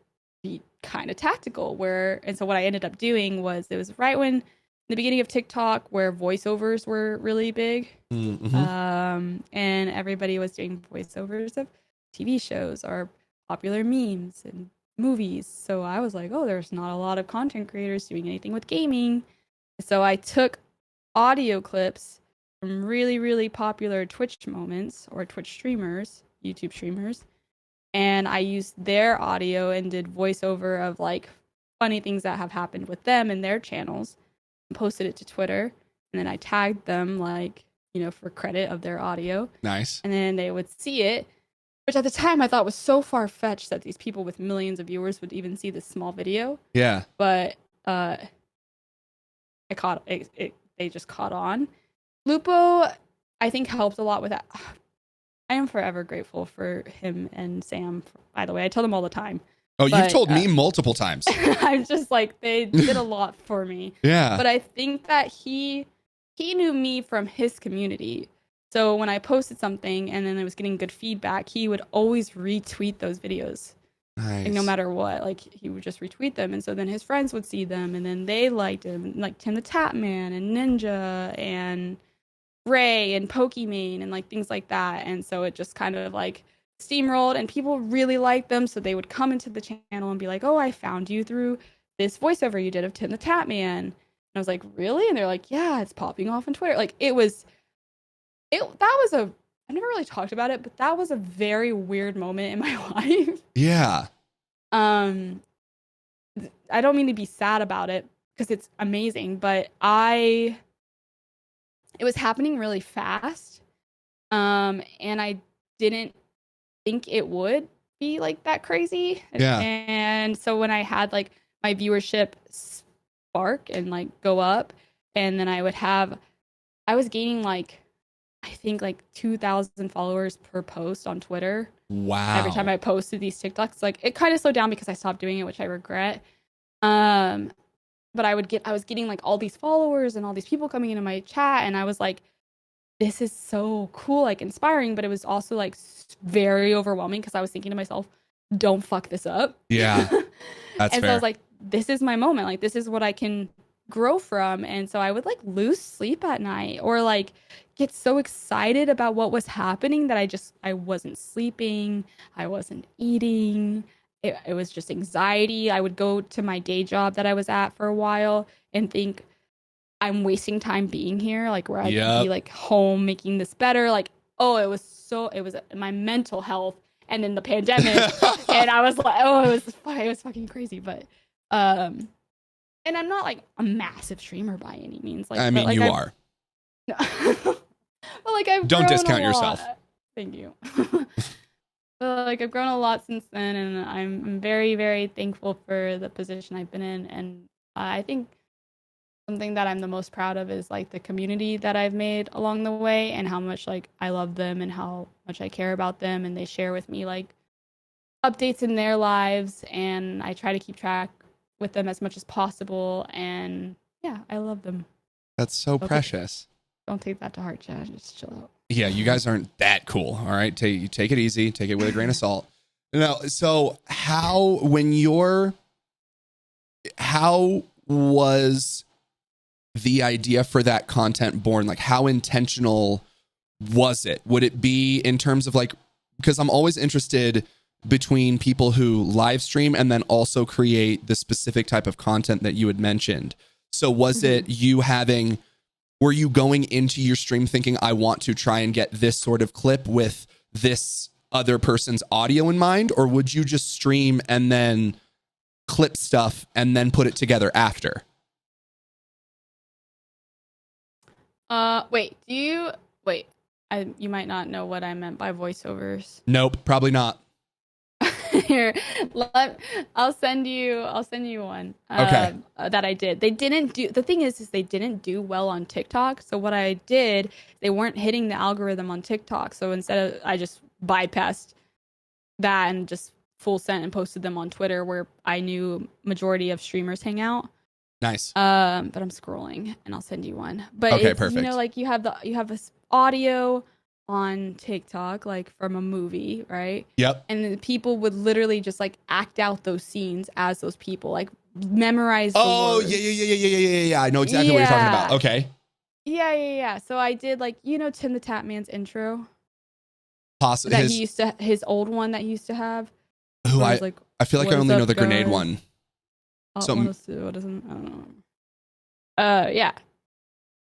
be kind of tactical. And so what I ended up doing was, it was right when the beginning of TikTok where voiceovers were really big. Mm-hmm. And everybody was doing voiceovers of TV shows or popular memes and movies. So I was like, oh, there's not a lot of content creators doing anything with gaming. So I took audio clips from really, really popular Twitch moments or Twitch streamers, YouTube streamers, and I used their audio and did voiceover of like funny things that have happened with them and their channels, and posted it to Twitter. And then I tagged them, like, for credit of their audio. Nice. And then they would see it, which at the time I thought was so far fetched that these people with millions of viewers would even see this small video. Yeah. But they just caught on. Lupo, I think, helped a lot with that. I am forever grateful for him and Sam, by the way. I tell them all the time. Oh, you've told me multiple times. I'm just like, they did a lot for me. Yeah. But I think that he knew me from his community. So when I posted something and then I was getting good feedback, he would always retweet those videos. Nice. Like, no matter what, like, he would just retweet them. And so then his friends would see them and then they liked him. Like Tim the Tap Man and Ninja and Ray and Pokimane and like things like that. And so it just kind of like steamrolled and people really liked them. So they would come into the channel and be like, oh, I found you through this voiceover you did of Tim the Tap Man. And I was like, really? And they're like, yeah, it's popping off on Twitter. Like, I've never really talked about it, but that was a very weird moment in my life. Yeah. I don't mean to be sad about it because it's amazing, but it was happening really fast. And I didn't think it would be like that crazy. Yeah. And so when I had like my viewership spark and like go up, and then I was gaining like, I think like 2,000 followers per post on Twitter. Wow. Every time I posted these TikToks, like it kind of slowed down because I stopped doing it, which I regret. But I was getting like all these followers and all these people coming into my chat, and I was like, this is so cool, like inspiring, but it was also like very overwhelming because I was thinking to myself, don't fuck this up. Yeah. That's and fair. so I was like, this is my moment. Like, this is what I can grow from. And so I would like lose sleep at night or like get so excited about what was happening that I wasn't sleeping. I wasn't eating. It was just anxiety. I would go to my day job that I was at for a while and think I'm wasting time being here. Like, where I could be like home making this better. Like, oh, it was my mental health. And then the pandemic, and I was like, oh, it was fucking crazy. But, and I'm not like a massive streamer by any means. Like, I mean, you are. But like, don't discount yourself. Thank you. But like, I've grown a lot since then, and I'm very, very thankful for the position I've been in. And I think something that I'm the most proud of is like the community that I've made along the way, and how much like I love them and how much I care about them, and they share with me like updates in their lives, and I try to keep track with them as much as possible. And yeah, I love them. That's so precious. Don't take that to heart, Chad. Just chill out. Yeah, you guys aren't that cool. All right, take it easy. Take it with a grain of salt. So how was the idea for that content born? Like, how intentional was it? Would it be in terms of like, because I'm always interested between people who live stream and then also create the specific type of content that you had mentioned. So was it were you going into your stream thinking, I want to try and get this sort of clip with this other person's audio in mind? Or would you just stream and then clip stuff and then put it together after? You might not know what I meant by voiceovers. Nope, probably not. Here, I'll send you one. Okay. That I did. They didn't do. The thing is they didn't do well on TikTok. So what I did, they weren't hitting the algorithm on TikTok. So instead of, I just bypassed that and just full sent and posted them on Twitter, where I knew majority of streamers hang out. Nice. But I'm scrolling and I'll send you one. But okay, perfect. like you have this audio on TikTok, like from a movie, right? Yep. And then people would literally just like act out those scenes as those people, like memorize the Oh, words. yeah. I know exactly what you're talking about. Yeah. Okay. Yeah. So I did like, Tim the Tatman's intro that he His used to, his old one that he used to have, who where it was like, I feel like I what is only know up, the grenade guys? one. So What is it? What isn't? I don't know. Yeah.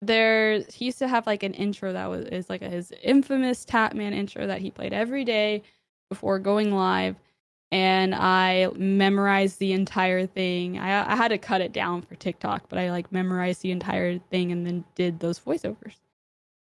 He used to have like an intro that is like his infamous Tatman intro that he played every day before going live, and I memorized the entire thing. I had to cut it down for TikTok, but I like memorized the entire thing and then did those voiceovers,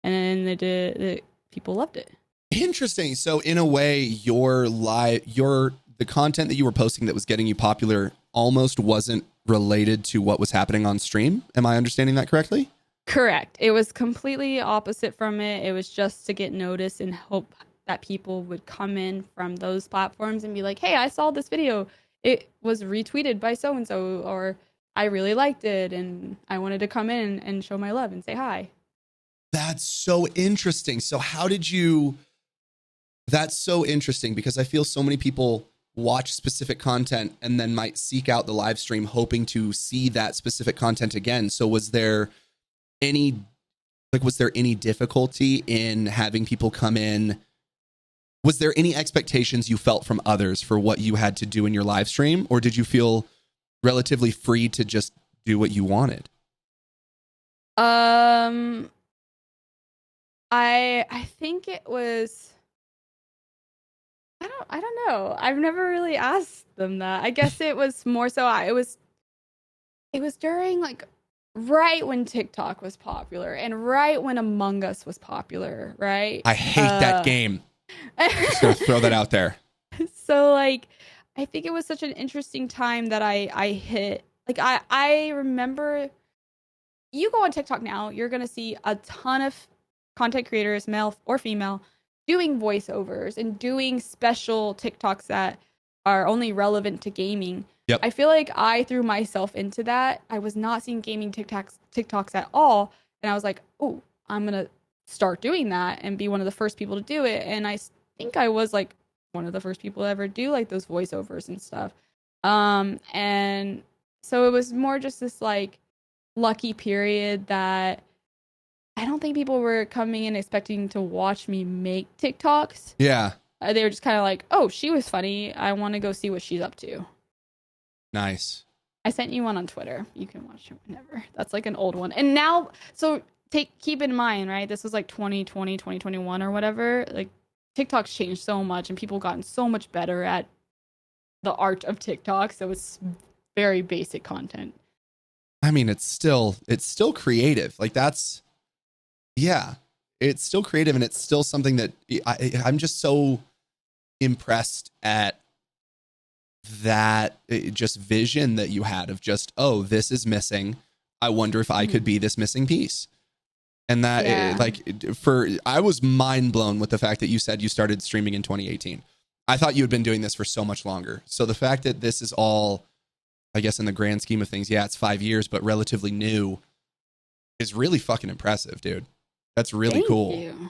and then people loved it. interesting. So in a way, the content that you were posting that was getting you popular almost wasn't related to what was happening on stream. Am I understanding that correctly? Correct. It was completely opposite from it. It was just to get noticed and hope that people would come in from those platforms and be like, hey, I saw this video. It was retweeted by so and so, or I really liked it and I wanted to come in and show my love and say hi. That's so interesting. So how did you That's so interesting because I feel so many people watch specific content and then might seek out the live stream hoping to see that specific content again. So any was there any difficulty in having people come in? Was there any expectations you felt from others for what you had to do in your live stream, or did you feel relatively free to just do what you wanted? I think it was, I don't know. I've never really asked them that. I guess it was more so it was during like right when TikTok was popular and right when Among Us was popular, right? I hate that game. Just gonna throw that out there. So like I think it was such an interesting time that I hit, like I remember, you go on TikTok now, you're gonna see a ton of content creators, male or female, doing voiceovers and doing special TikToks that are only relevant to gaming. Yep. I feel like I threw myself into that. I was not seeing gaming TikToks at all, and I was like, "Oh, I'm gonna start doing that and be one of the first people to do it." And I think I was like one of the first people to ever do like those voiceovers and stuff. And so it was more just this like lucky period that I don't think people were coming in expecting to watch me make TikToks. Yeah. They were just kind of like, "Oh, she was funny. I want to go see what she's up to." Nice. I sent you one on Twitter. You can watch it whenever. That's like an old one. And now, so keep in mind, right? This was like 2020, 2021 or whatever. Like TikTok's changed so much and people gotten so much better at the art of TikTok. So it's very basic content. I mean, it's still creative. Like yeah, it's still creative, and it's still something that I'm just so impressed at that just vision that you had of just, oh, this is missing. I wonder if I could be this missing piece. And that I was mind blown with the fact that you said you started streaming in 2018. I thought you had been doing this for so much longer. So the fact that this is all, I guess in the grand scheme of things, yeah, it's 5 years, but relatively new, is really fucking impressive, dude. That's really cool. Thank you.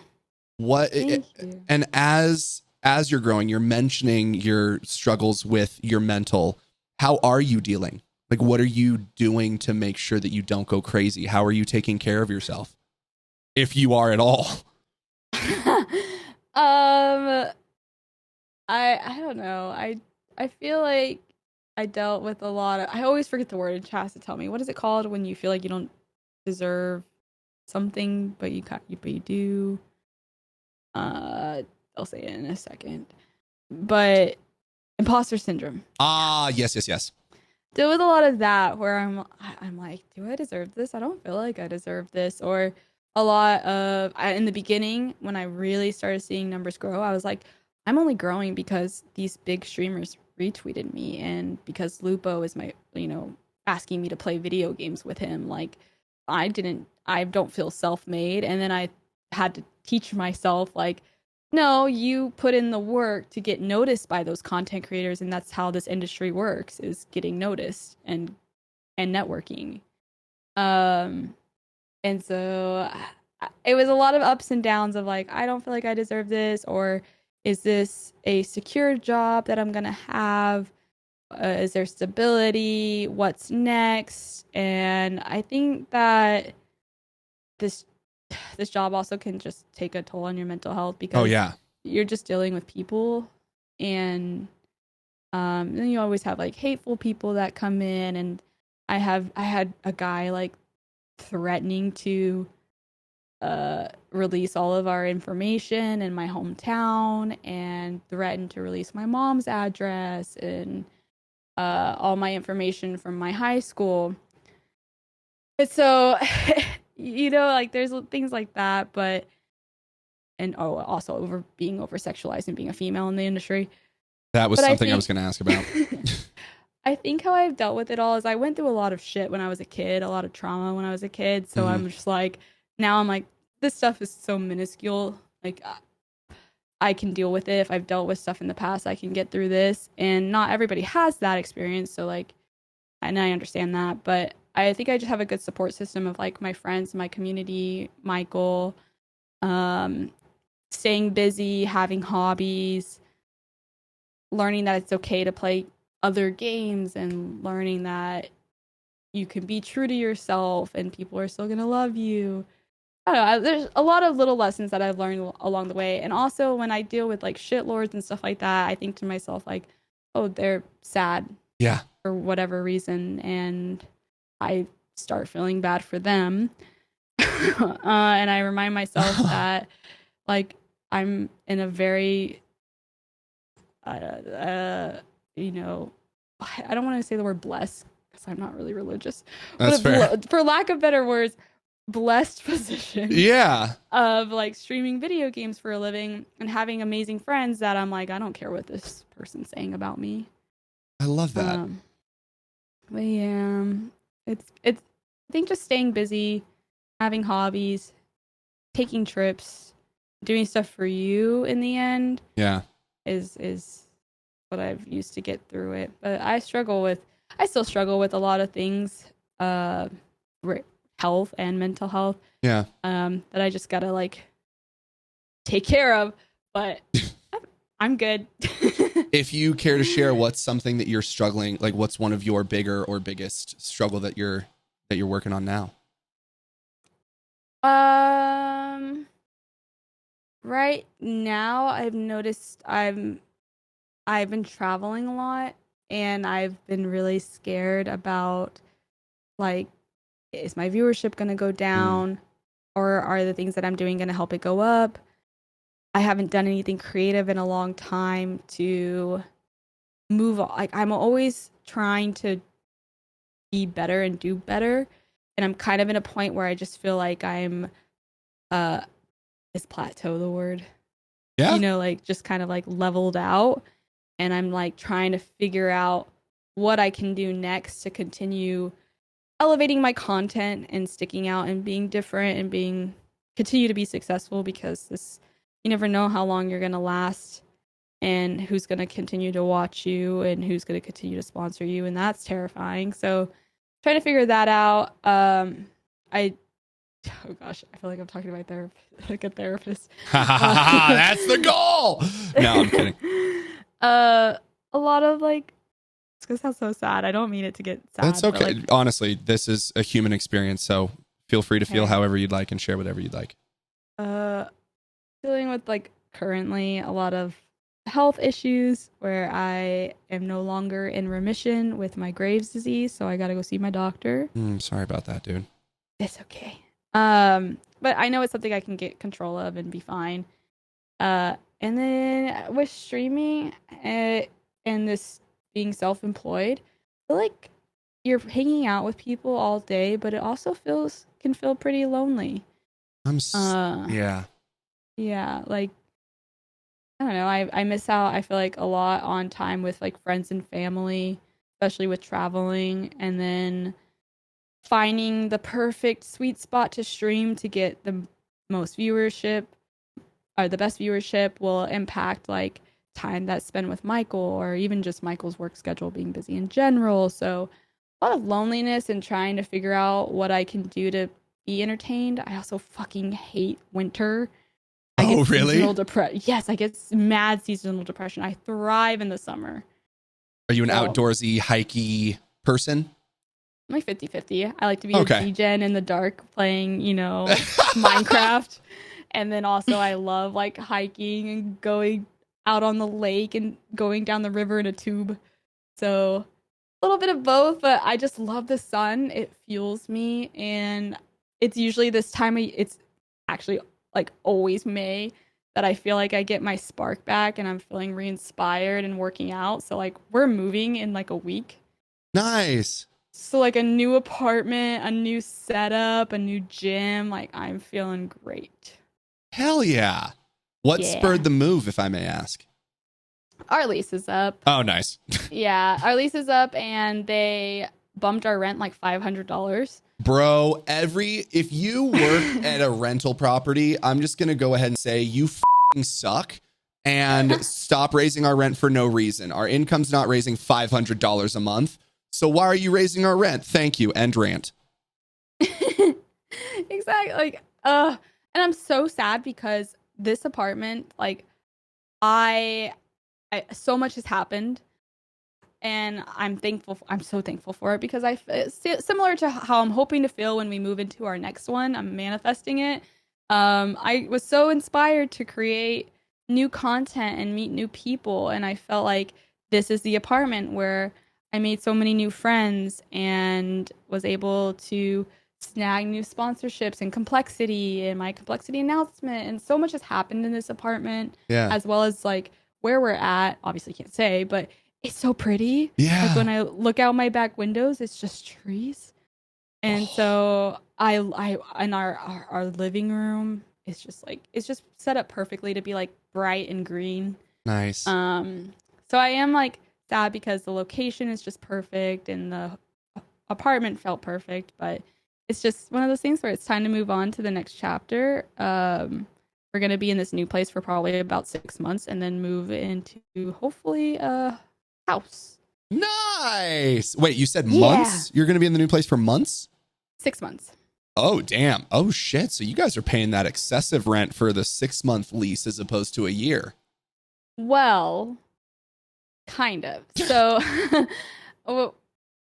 Thank you. And as you're growing, you're mentioning your struggles with your mental. How are you dealing? Like, what are you doing to make sure that you don't go crazy? How are you taking care of yourself? If you are at all. I don't know. I feel like I dealt with a lot of, I always forget the word, and Chas to tell me, what is it called when you feel like you don't deserve something but you do? I'll say it in a second. But imposter syndrome. Ah, yes. Deal with a lot of that where I'm like, do I deserve this? I don't feel like I deserve this. Or a lot of, in the beginning when I really started seeing numbers grow, I was like, I'm only growing because these big streamers retweeted me and because Lupo is my, asking me to play video games with him. Like I don't feel self-made. And then I had to teach myself like, no, you put in the work to get noticed by those content creators, and that's how this industry works, is getting noticed and networking. And so it was a lot of ups and downs of like, I don't feel like I deserve this, or is this a secure job that I'm gonna have? Is there stability? What's next? And I think that this this job also can just take a toll on your mental health Oh because yeah. you're just dealing with people, and then you always have like hateful people that come in, and I had a guy like threatening to release all of our information in my hometown and threatened to release my mom's address and all my information from my high school. And so, like there's things like that, but and also being over sexualized and being a female in the industry. That was But something I was going to ask about. I think how I've dealt with it all is I went through a lot of shit when I was a kid, a lot of trauma when I was a kid. So I'm just like, now I'm like, this stuff is so minuscule. Like, I can deal with it. If I've dealt with stuff in the past, I can get through this. And not everybody has that experience. So, like, and I understand that. But I think I just have a good support system of like my friends, my community, Michael, staying busy, having hobbies, learning that it's okay to play other games, and learning that you can be true to yourself and people are still going to love you. I don't know. There's a lot of little lessons that I've learned along the way. And also when I deal with like shitlords and stuff like that, I think to myself like, oh, they're sad. Yeah. For whatever reason. And I start feeling bad for them. And I remind myself that like I'm in a very, you know, I don't want to say the word blessed because I'm not really religious. That's fair. For lack of better words, blessed position. Yeah. Of like streaming video games for a living and having amazing friends that I'm like, I don't care what this person's saying about me. I love that. But yeah, it's I think just staying busy, having hobbies, taking trips, doing stuff for you in the end. Yeah. Is what I've used to get through it. But I still struggle with a lot of things, health and mental health. Yeah. That I just gotta like take care of. But I'm good. If you care to share, what's something that you're struggling, like what's one of your bigger or biggest struggle that you're working on now? Right now I've noticed I've been traveling a lot, and I've been really scared about like, is my viewership going to go down, or are the things that I'm doing going to help it go up? I haven't done anything creative in a long time to move on. Like, I'm always trying to be better and do better, and I'm kind of in a point where I just feel like I'm is plateau the word? Yeah. Like just kind of like leveled out, and I'm like trying to figure out what I can do next to continue elevating my content and sticking out and being different and continue to be successful, because you never know how long you're going to last and who's going to continue to watch you and who's going to continue to sponsor you, and that's terrifying. So trying to figure that out. Oh gosh, I feel like I'm talking to my therapist, like a therapist. That's the goal. No, I'm kidding. A lot of like, it's gonna sound so sad. I don't mean it to get sad. That's okay. Like, honestly, this is a human experience, so feel free to feel however you'd like and share whatever you'd like. Dealing with like currently a lot of health issues where I am no longer in remission with my Graves' disease, so I got to go see my doctor. Sorry about that, dude. It's okay. But I know it's something I can get control of and be fine. And then with streaming and this being self-employed, I feel like you're hanging out with people all day, but it also can feel pretty lonely. Yeah. Yeah, like I don't know, I miss out, I feel like, a lot on time with like friends and family, especially with traveling, and then finding the perfect sweet spot to stream to get the most viewership, or the best viewership, will impact like time that's spent with Michael, or even just Michael's work schedule being busy in general. So a lot of loneliness and trying to figure out what I can do to be entertained. I also fucking hate winter. I Oh, get really? seasonal depression. Yes, I get mad seasonal depression. I thrive in the summer. Are you an So outdoorsy, hikey person? I'm like 50-50. I like to be a Okay. degen in the dark playing, Minecraft. And then also I love like hiking and going out on the lake and going down the river in a tube. So a little bit of both, but I just love the sun. It fuels me, and it's usually this time it's actually like always May that I feel like I get my spark back and I'm feeling re-inspired and working out. So like we're moving in like a week. Nice. So like a new apartment, a new setup, a new gym, like I'm feeling great. Hell yeah. What Yeah. spurred the move, if I may ask? Our lease is up. Oh, nice. Yeah, our lease is up and they bumped our rent like $500. Bro, if you work at a rental property, I'm just going to go ahead and say you f***ing suck and stop raising our rent for no reason. Our income's not raising $500 a month. So why are you raising our rent? Thank you. End rant. Exactly. And I'm so sad because this apartment, like I so much has happened and I'm thankful. I'm so thankful for it because similar to how I'm hoping to feel when we move into our next one. I'm manifesting it. I was so inspired to create new content and meet new people, and I felt like this is the apartment where I made so many new friends and was able to snag new sponsorships and complexity and my complexity announcement, and so much has happened in this apartment, Yeah. as well as like where we're at. Obviously, can't say, but it's so pretty. Yeah. Like when I look out my back windows, it's just trees. And so I in our living room, it's just set up perfectly to be like bright and green. Nice. So I am like sad because the location is just perfect and the apartment felt perfect, but it's just one of those things where it's time to move on to the next chapter. We're gonna be in this new place for probably about 6 months and then move into hopefully a house. Nice. Wait, you said Yeah. months? You're going to be in the new place for months? 6 months. Oh, damn. Oh, shit. So you guys are paying that excessive rent for the 6-month lease as opposed to a year. Well, kind of. So,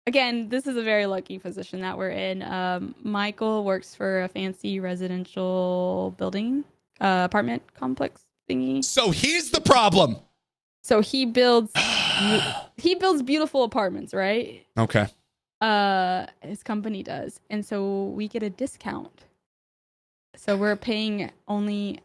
again, this is a very lucky position that we're in. Michael works for a fancy residential building, apartment complex thingy. So he's the problem. So he builds beautiful apartments, right? Okay. His company does, and so we get a discount. So we're paying only.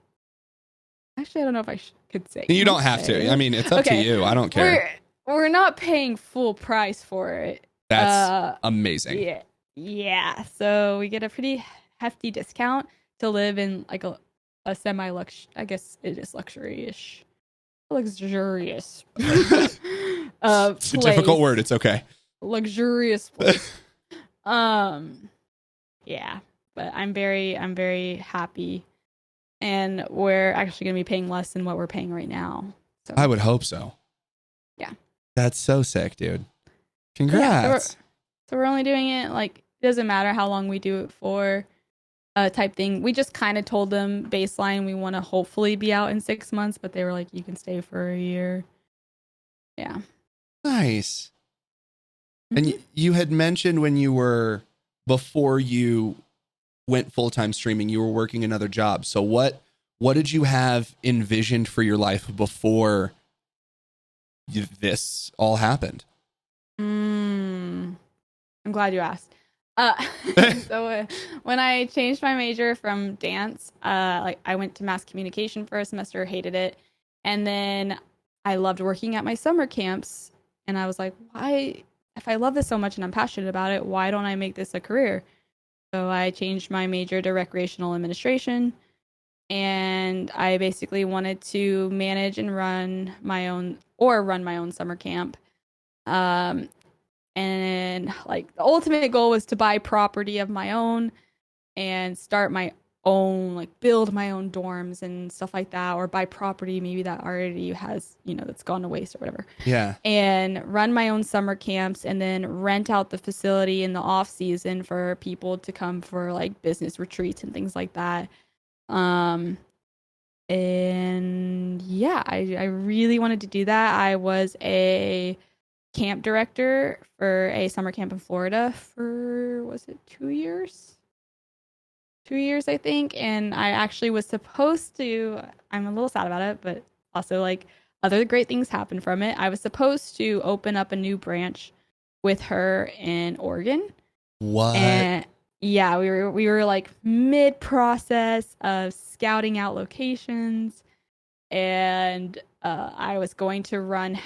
Actually, I don't know if I could say. You don't have to. I mean, it's up to you. I don't care. We're not paying full price for it. That's amazing. Yeah. So we get a pretty hefty discount to live in like a semi-lux. I guess it is luxury-ish. Luxurious. It's a difficult word. It's okay. Luxurious place. Yeah, but I'm very happy, and we're actually going to be paying less than what we're paying right now. So I would hope so. Yeah, that's so sick, dude. Congrats. Yeah, so we're only doing it like it doesn't matter how long we do it for. Type thing. We just kind of told them baseline we want to hopefully be out in 6 months, but they were like, you can stay for a year. Yeah. Nice. Mm-hmm. And you had mentioned before you went full-time streaming, you were working another job. So what did you have envisioned for your life before this all happened? I'm glad you asked. So when I changed my major from dance, like I went to mass communication for a semester, hated it, and then I loved working at my summer camps, and I was like, why? If I love this so much and I'm passionate about it, why don't I make this a career? So I changed my major to recreational administration, and I basically wanted to manage and run my own summer camp. And like the ultimate goal was to buy property of my own and start my build my own dorms and stuff like that, or buy property maybe that already has, that's gone to waste or whatever. Yeah. And run my own summer camps and then rent out the facility in the off season for people to come for like business retreats and things like that. And yeah, I really wanted to do that. I was a camp director for a summer camp in Florida for, was it 2 years? 2 years, I think. And I actually was supposed to, I'm a little sad about it, but also like other great things happened from it. I was supposed to open up a new branch with her in Oregon. What? And yeah, we were like mid process of scouting out locations, and I was going to run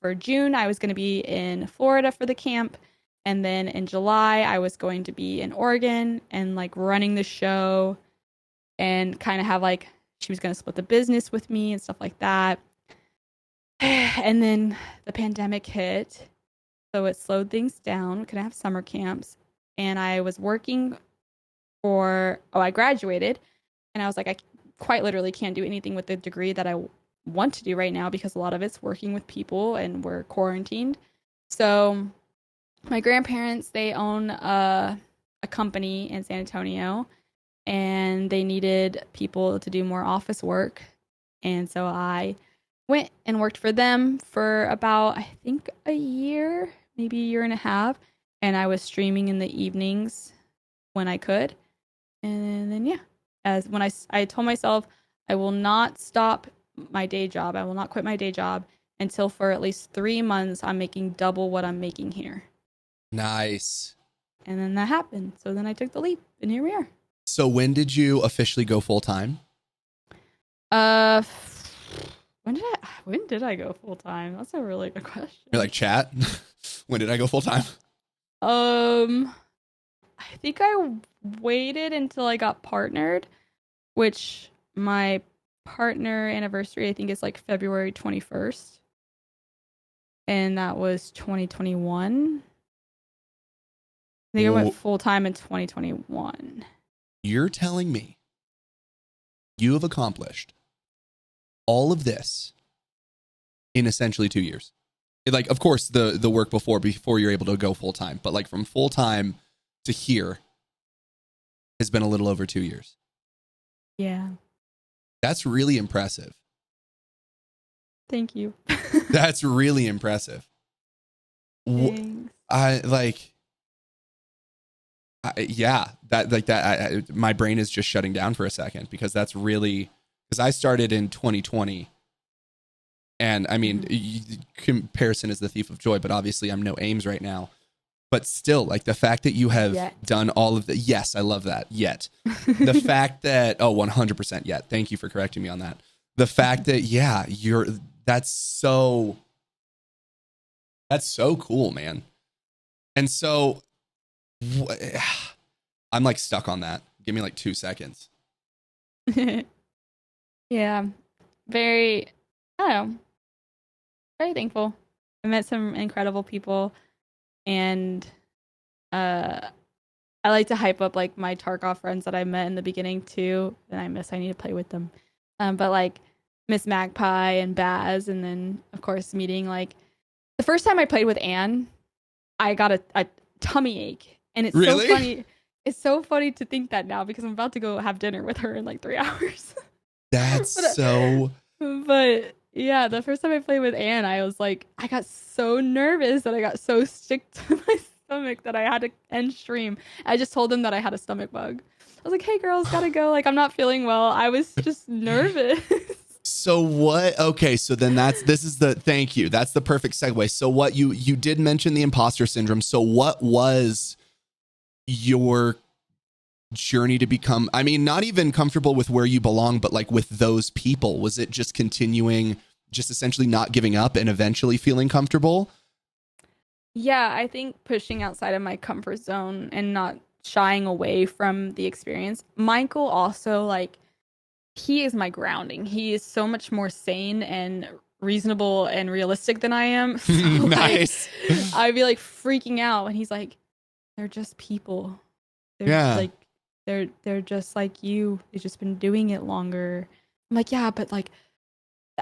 for June. I was going to be in Florida for the camp, and then in July I was going to be in Oregon and like running the show, and kind of have like she was going to split the business with me and stuff like that. And then the pandemic hit, so it slowed things down. We couldn't have summer camps. And I was working I graduated, and I was like, I quite literally can't do anything with the degree that I want to do right now because a lot of it's working with people and we're quarantined. So my grandparents, they own a company in San Antonio, and they needed people to do more office work. And so I went and worked for them for about, I think, a year, maybe a year and a half. And I was streaming in the evenings when I could. And then, yeah, I told myself I will not stop my day job. I will not quit my day job until for at least 3 months I'm making double what I'm making here. Nice. And then that happened. So then I took the leap, and here we are. So when did you officially go full time? When did I go full time? That's a really good question. You're like, chat. When did I go full time? I think I waited until I got partnered, which my partner anniversary I think is like February 21st. And that was 2021. I think I went full time in 2021. You're telling me you have accomplished all of this in essentially 2 years? Like, of course, the work before you're able to go full time, but like from full time to here has been a little over 2 years. Yeah. That's really impressive. Thank you. That's really impressive. Thanks. My brain is just shutting down for a second because that's really, because I started in 2020. And I mean, comparison is the thief of joy, but obviously I'm no Ames right now. But still, like the fact that you have done all of the, yes, I love that. Yet. The fact that, 100% yet. Thank you for correcting me on that. The fact that, that's so cool, man. And so I'm like stuck on that. Give me like 2 seconds. Yeah. Very, I don't know. Very thankful. I met some incredible people, and I like to hype up like my Tarkov friends that I met in the beginning too. And I need to play with them. But like Miss Magpie and Baz, and then of course meeting like the first time I played with Anne, I got a tummy ache, and it's really? So funny. It's so funny to think that now because I'm about to go have dinner with her in like 3 hours. That's But yeah, the first time I played with Anne, I was like, I got so nervous that I got so sick to my stomach that I had to end stream. I just told them that I had a stomach bug. I was like, hey girls, gotta go. Like, I'm not feeling well. I was just nervous. So what? Okay, so then thank you. That's the perfect segue. So what you did mention the imposter syndrome. So what was your journey to become, I mean, not even comfortable with where you belong, but like with those people? Was it just continuing, just essentially not giving up and eventually feeling comfortable? Yeah, I think pushing outside of my comfort zone and not shying away from the experience. Michael also, like, he is my grounding. He is so much more sane and reasonable and realistic than I am. So, nice. I'd be like freaking out, and he's like, they're just people. They're like, they're just like you. They've just been doing it longer. I'm like, yeah, but like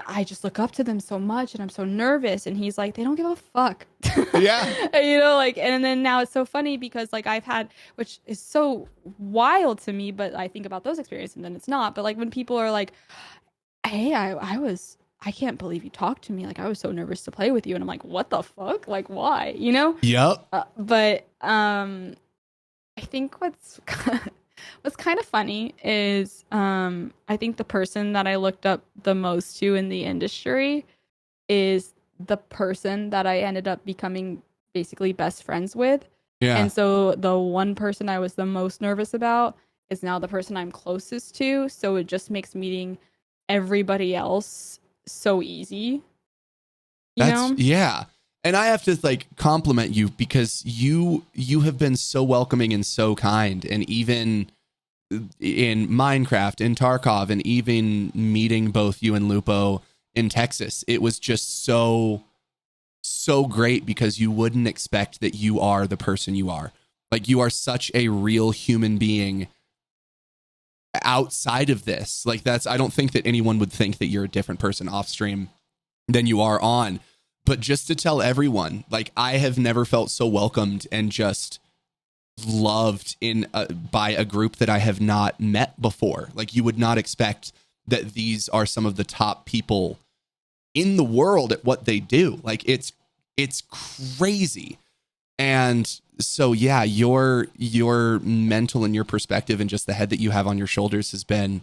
I just look up to them so much and I'm so nervous. And he's like, they don't give a fuck. Yeah. You know, like, and then now it's so funny because like I've had, which is so wild to me, but I think about those experiences and then it's not. But like when people are like, hey, I can't believe you talked to me. Like I was so nervous to play with you. And I'm like, what the fuck? Like, why? You know? Yep. But I think what's kind of funny is I think the person that I looked up the most to in the industry is the person that I ended up becoming basically best friends with. Yeah. And so the one person I was the most nervous about is now the person I'm closest to. So it just makes meeting everybody else so easy. You know? Yeah. And I have to like compliment you because you have been so welcoming and so kind. And even in Minecraft, in Tarkov, and even meeting both you and Lupo in Texas, it was just so great because you wouldn't expect that you are the person you are. Like you are such a real human being outside of this. Like I don't think that anyone would think that you're a different person off stream than you are on. But just to tell everyone, like I have never felt so welcomed and just loved by a group that I have not met before. Like you would not expect that these are some of the top people in the world at what they do. Like it's crazy. And so yeah, your mental and your perspective and just the head that you have on your shoulders has been,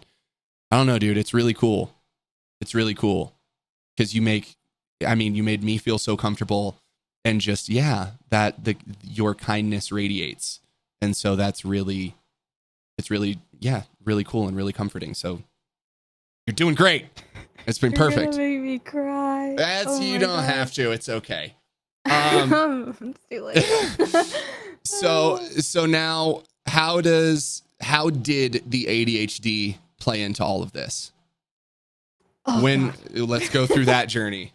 I don't know, dude, it's really cool. It's really cool because you made me feel so comfortable and just, yeah, that your kindness radiates. And so it's really, yeah, really cool and really comforting. So you're doing great. It's been perfect. You're gonna make me cry. You don't have to. It's okay. It's too late. So now how did the ADHD play into all of this? Let's go through that journey.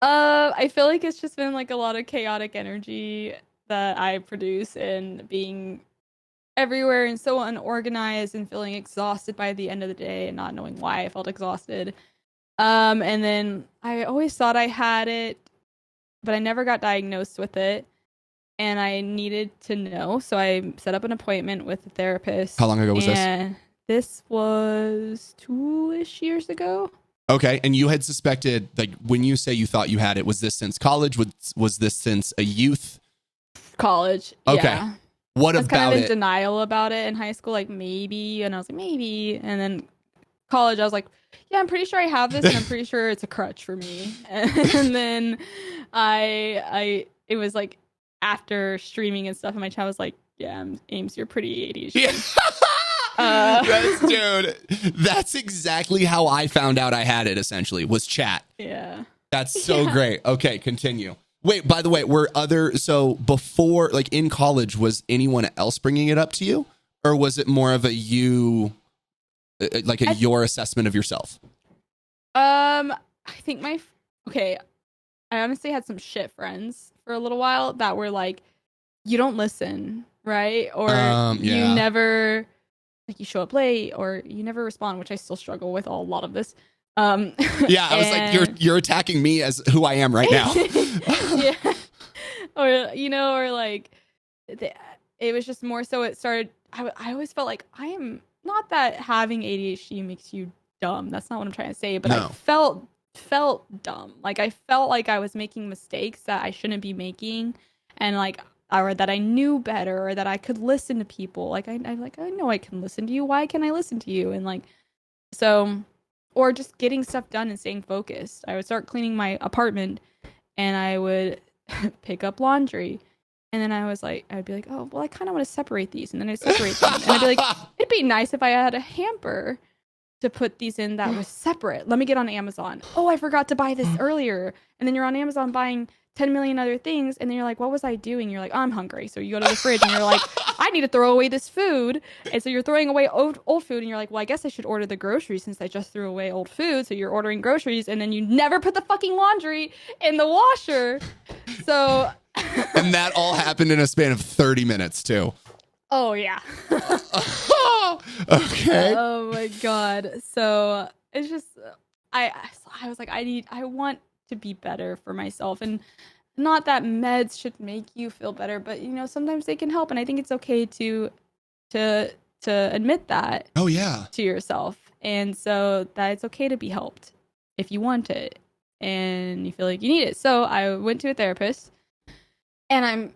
I feel like it's just been like a lot of chaotic energy that I produce and being everywhere and so unorganized and feeling exhausted by the end of the day and not knowing why I felt exhausted. And then I always thought I had it, but I never got diagnosed with it. And I needed to know. So I set up an appointment with a therapist. How long ago was this? This was 2-ish years ago. Okay. And you had suspected, like when you say you thought you had it, was this since college? Was this since a youth? College. Okay. Yeah. What I was about kind of in it? denial about it in high school, like maybe. And I was like, maybe. And then college, I was like, yeah, I'm pretty sure I have this and I'm pretty sure it's a crutch for me. And then it was like after streaming and stuff in my chat, I was like, yeah, Ames, you're pretty ADHD. Dude, that's exactly how I found out I had it, essentially, was chat. Yeah. That's so great. Okay, continue. Wait, by the way, so before, like in college, was anyone else bringing it up to you? Or was it more of a your assessment of yourself? I think I honestly had some shit friends for a little while that were like, you don't listen, right? Or you never, like you show up late or you never respond, which I still struggle with a lot of this. Yeah, I was like, you're attacking me as who I am right now. Yeah. Or like it was just more so it started, I always felt like I am not that having ADHD makes you dumb. That's not what I'm trying to say, but no. I felt dumb. Like I felt like I was making mistakes that I shouldn't be making, and like, or that I knew better, or that I could listen to people. Like I know I can listen to you. Why can't I listen to you? And like, so, or just getting stuff done and staying focused. I would start cleaning my apartment, and I would pick up laundry. And then I would be like, oh, well, I kind of want to separate these. And then I'd separate them. And I'd be like, it'd be nice if I had a hamper to put these in that was separate. Let me get on Amazon. Oh, I forgot to buy this earlier. And then you're on Amazon buying 10 million other things. And then you're like, what was I doing? You're like, oh, I'm hungry. So you go to the fridge and you're like, I need to throw away this food. And so you're throwing away old food. And you're like, well, I guess I should order the groceries since I just threw away old food. So you're ordering groceries. And then you never put the fucking laundry in the washer. So... And that all happened in a span of 30 minutes too. Oh yeah. Okay. Oh my god. So it's just I I was like I want to be better for myself, and not that meds should make you feel better, but sometimes they can help, and I think it's okay to to admit that Oh yeah. to yourself, and so that it's okay to be helped if you want it and you feel like you need it. So I went to a therapist, and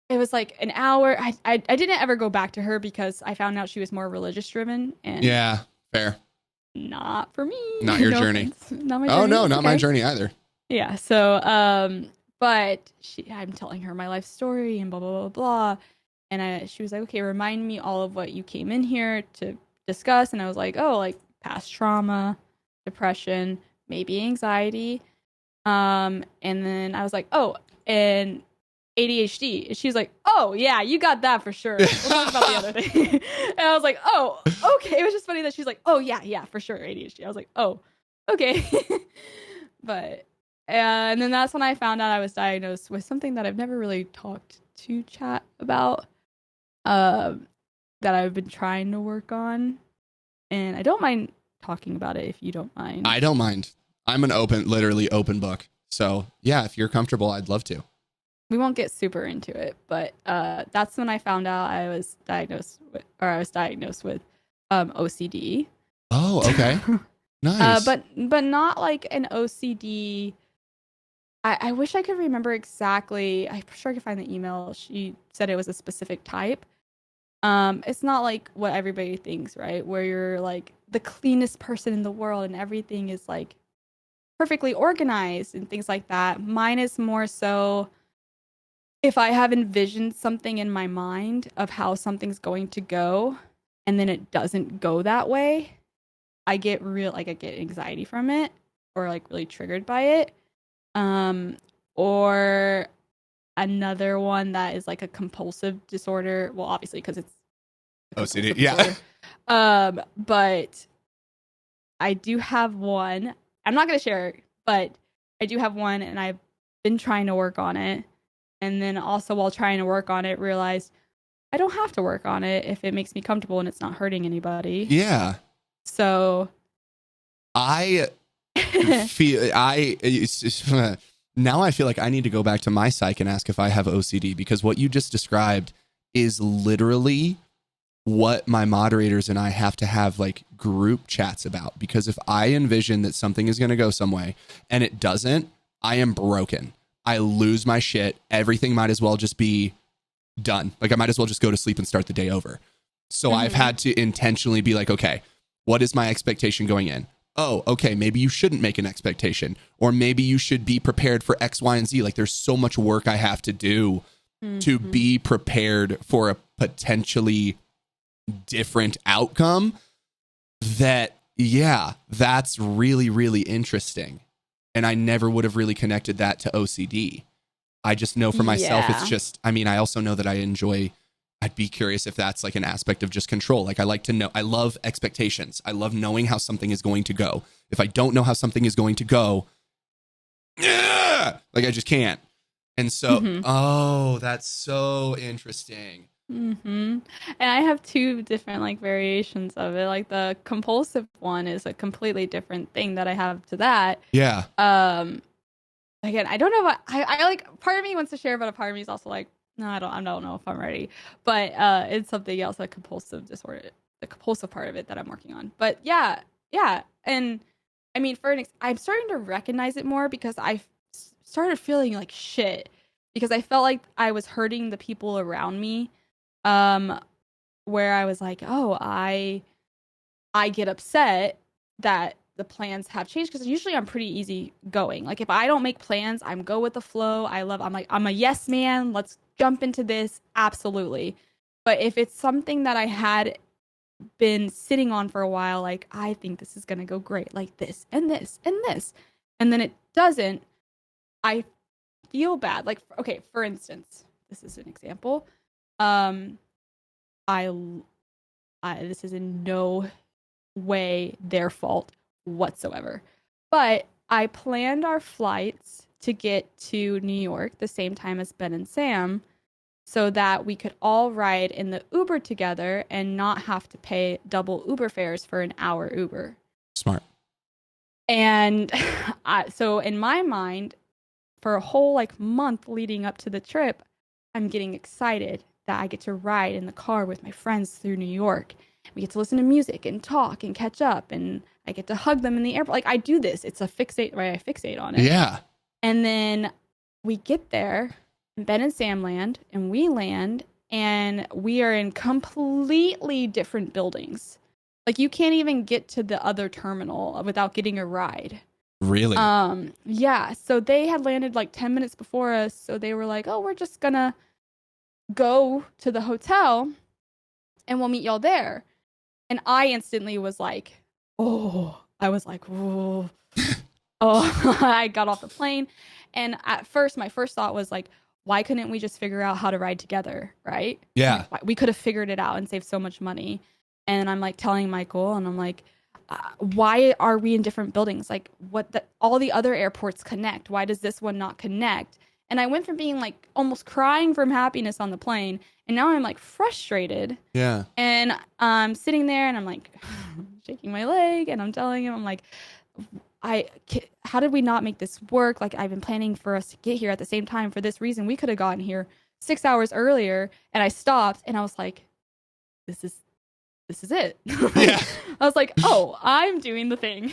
it was like an hour. I didn't ever go back to her because I found out she was more religious driven, and Yeah. Fair. not for me. Not your No journey. offense. Not my Oh journey. no, It's not my okay. journey either. Yeah. So but I'm telling her my life story and blah blah blah blah. And she was like, okay, remind me all of what you came in here to discuss. And I was like, oh, like past trauma, depression, maybe anxiety. And then I was like, oh, and ADHD. And she was like, oh, yeah, you got that for sure. We'll talk about the other thing. And I was like, oh, okay. It was just funny that she's like, oh, yeah, for sure, ADHD. I was like, oh, okay. But, and then that's when I found out I was diagnosed with something that I've never really talked to chat about, that I've been trying to work on. And I don't mind talking about it if you don't mind. I don't mind. I'm an literally open book. So yeah, if you're comfortable, I'd love to. We won't get super into it, but that's when I found out I was diagnosed with OCD. Oh, okay. Nice. But not like an OCD. I wish I could remember exactly. I'm sure I could find the email. She said it was a specific type. It's not like what everybody thinks, right? Where you're like the cleanest person in the world and everything is like perfectly organized and things like that. Mine is more so if I have envisioned something in my mind of how something's going to go and then it doesn't go that way, I get I get anxiety from it, or like really triggered by it. Or another one that is like a compulsive disorder. Well, obviously because it's a OCD. compulsive Yeah. disorder. But I do have one. I'm not going to share it, but I do have one, and I've been trying to work on it. And then also while trying to work on it, realized I don't have to work on it if it makes me comfortable and it's not hurting anybody. Yeah. So I feel now I feel like I need to go back to my psych and ask if I have OCD, because what you just described is literally what my moderators and I have to have like group chats about, because if I envision that something is going to go some way and it doesn't, I am broken. I lose my shit. Everything might as well just be done. Like I might as well just go to sleep and start the day over. So I've had to intentionally be like, okay, what is my expectation going in? Oh, okay, maybe you shouldn't make an expectation, or maybe you should be prepared for X, Y, and Z. Like there's so much work I have to do to be prepared for a potentially different outcome that, yeah, that's really, really interesting. And I never would have really connected that to OCD. I just know for myself, it's just, I mean, I also know that I'd be curious if that's like an aspect of just control. Like I like to know, I love expectations. I love knowing how something is going to go. If I don't know how something is going to go, like I just can't. And so, oh, that's so interesting. and I have two different like variations of it. Like the compulsive one is a completely different thing that I have to that. Yeah. Again, I don't know what I like. Part of me wants to share, but a part of me is also like, no, I don't know if I'm ready. But it's something else, a compulsive disorder, the compulsive part of it that I'm working on. But yeah, and I mean, I'm starting to recognize it more because I started feeling like shit because I felt like I was hurting the people around me. Where I was like, oh, I get upset that the plans have changed because usually I'm pretty easy going. Like if I don't make plans, I'm go with the flow. I'm a yes man. Let's jump into this. Absolutely. But if it's something that I had been sitting on for a while, like I think this is going to go great, like this and this and this, and then it doesn't, I feel bad. Like, okay, for instance, this is an example. I this is in no way their fault whatsoever. But I planned our flights to get to New York the same time as Ben and Sam so that we could all ride in the Uber together and not have to pay double Uber fares for an hour Uber. Smart. And so in my mind, for a whole like month leading up to the trip, I'm getting excited that I get to ride in the car with my friends through New York. We get to listen to music and talk and catch up, and I get to hug them in the airport. Like, I do this. It's a fixate, right? I fixate on it. Yeah. And then we get there, and Ben and Sam land, and we land, and we are in completely different buildings. Like, you can't even get to the other terminal without getting a ride. Really? Yeah. So they had landed like 10 minutes before us. So they were like, oh, we're just gonna go to the hotel and we'll meet y'all there. And I instantly was like, oh, I got off the plane. And at first, my first thought was like, why couldn't we just figure out how to ride together? Right? Yeah. Like, we could have figured it out and saved so much money. And I'm like telling Michael, and I'm like, why are we in different buildings? Like, all the other airports connect. Why does this one not connect? And I went from being like almost crying from happiness on the plane, and now I'm like frustrated. Yeah. And I'm sitting there and I'm like shaking my leg, and I'm telling him, I'm like, how did we not make this work? Like, I've been planning for us to get here at the same time for this reason. We could have gotten here 6 hours earlier. And I stopped and I was like, this is it. Yeah. I was like, oh, I'm doing the thing.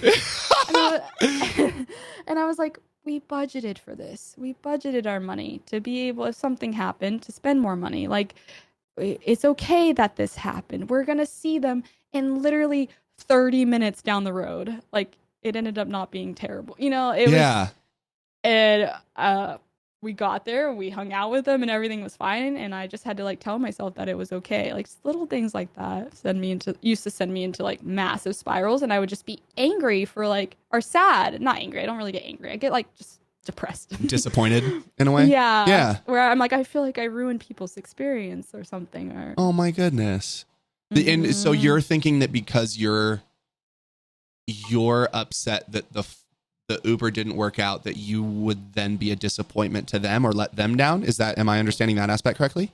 And I was like, we budgeted for this. We budgeted our money to be able, if something happened, to spend more money. Like, it's okay that this happened. We're going to see them in literally 30 minutes down the road. Like, it ended up not being terrible. You know, it was. And we got there, we hung out with them, and everything was fine. And I just had to like tell myself that it was okay. Like, little things like that used to send me into like massive spirals, and I would just be angry for like, or sad. Not angry. I don't really get angry. I get like just depressed, disappointed in a way. Yeah. Where I'm like, I feel like I ruined people's experience or something. Or oh my goodness. Mm-hmm. And so you're thinking that because you're upset that the Uber didn't work out, that you would then be a disappointment to them or let them down? Am I understanding that aspect correctly?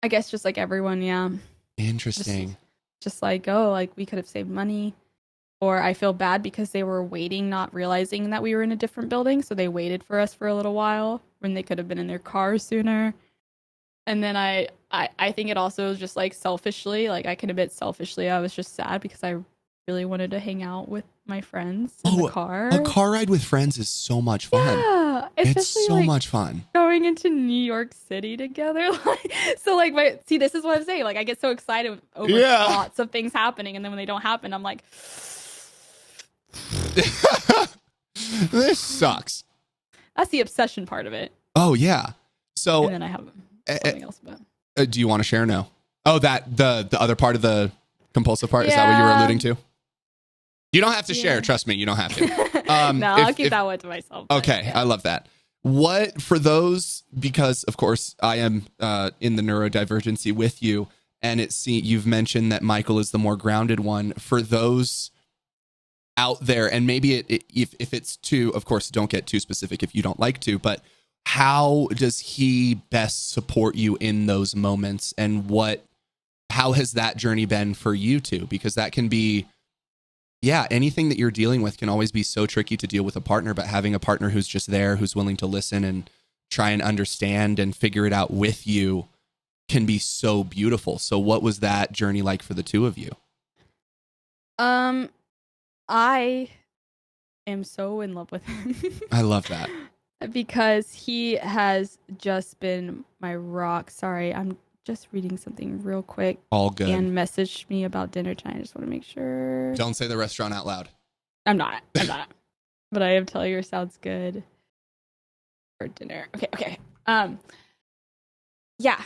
I guess just like everyone, yeah. Interesting. Just like, oh, like we could have saved money. Or I feel bad because they were waiting, not realizing that we were in a different building. So they waited for us for a little while when they could have been in their cars sooner. And then I think it also was just like selfishly, like I can admit selfishly, I was just sad because I really wanted to hang out with my friends in the car. A car ride with friends is so much fun. Yeah, it's so like, much fun. Going into New York City together. This is what I'm saying. Like, I get so excited over lots of things happening, and then when they don't happen, I'm like, this sucks. That's the obsession part of it. Oh yeah. So and then I have something else about. Do you want to share? No. Oh, that the other part of the compulsive part, is that what you were alluding to? You don't have to share. Trust me, you don't have to. No, I'll keep that one to myself. Okay, I love that. What, for those, because of course I am in the neurodivergency with you, and you've mentioned that Michael is the more grounded one. For those out there, and maybe if it's too, of course, don't get too specific if you don't like to, but how does he best support you in those moments, and how has that journey been for you two? Because that can be, anything that you're dealing with can always be so tricky to deal with a partner, but having a partner who's just there, who's willing to listen and try and understand and figure it out with you can be so beautiful. So what was that journey like for the two of you? I am so in love with him. I love that. Because he has just been my rock. Sorry, I'm just reading something real quick. All good. And messaged me about dinner tonight. I just want to make sure. Don't say the restaurant out loud. I'm not. But I am telling her sounds good for dinner. Okay. Yeah.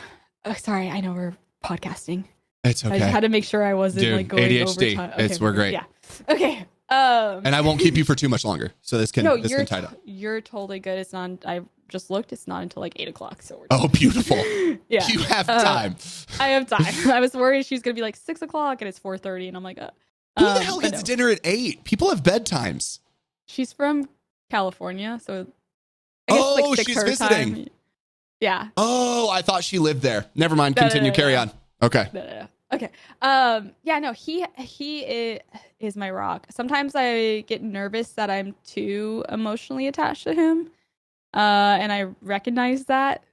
Oh, sorry, I know we're podcasting. It's okay. I just had to make sure I wasn't like going ADHD. over time. We're great. Yeah. Okay. And I won't keep you for too much longer. So this can tie up. You're totally good. It's not. I just looked. It's not until like 8:00. So we're beautiful. Yeah. You have time. I have time. I was worried she was gonna be like 6:00 and it's 4:30, and I'm like, who the hell gets dinner at 8? People have bedtimes. She's from California, so I guess, she's visiting. Time. Yeah. Oh, I thought she lived there. Never mind. No, no, Continue. no, Carry no. on. Okay. No, no, no. Okay. Yeah, no, is my rock. Sometimes I get nervous that I'm too emotionally attached to him. And I recognize that,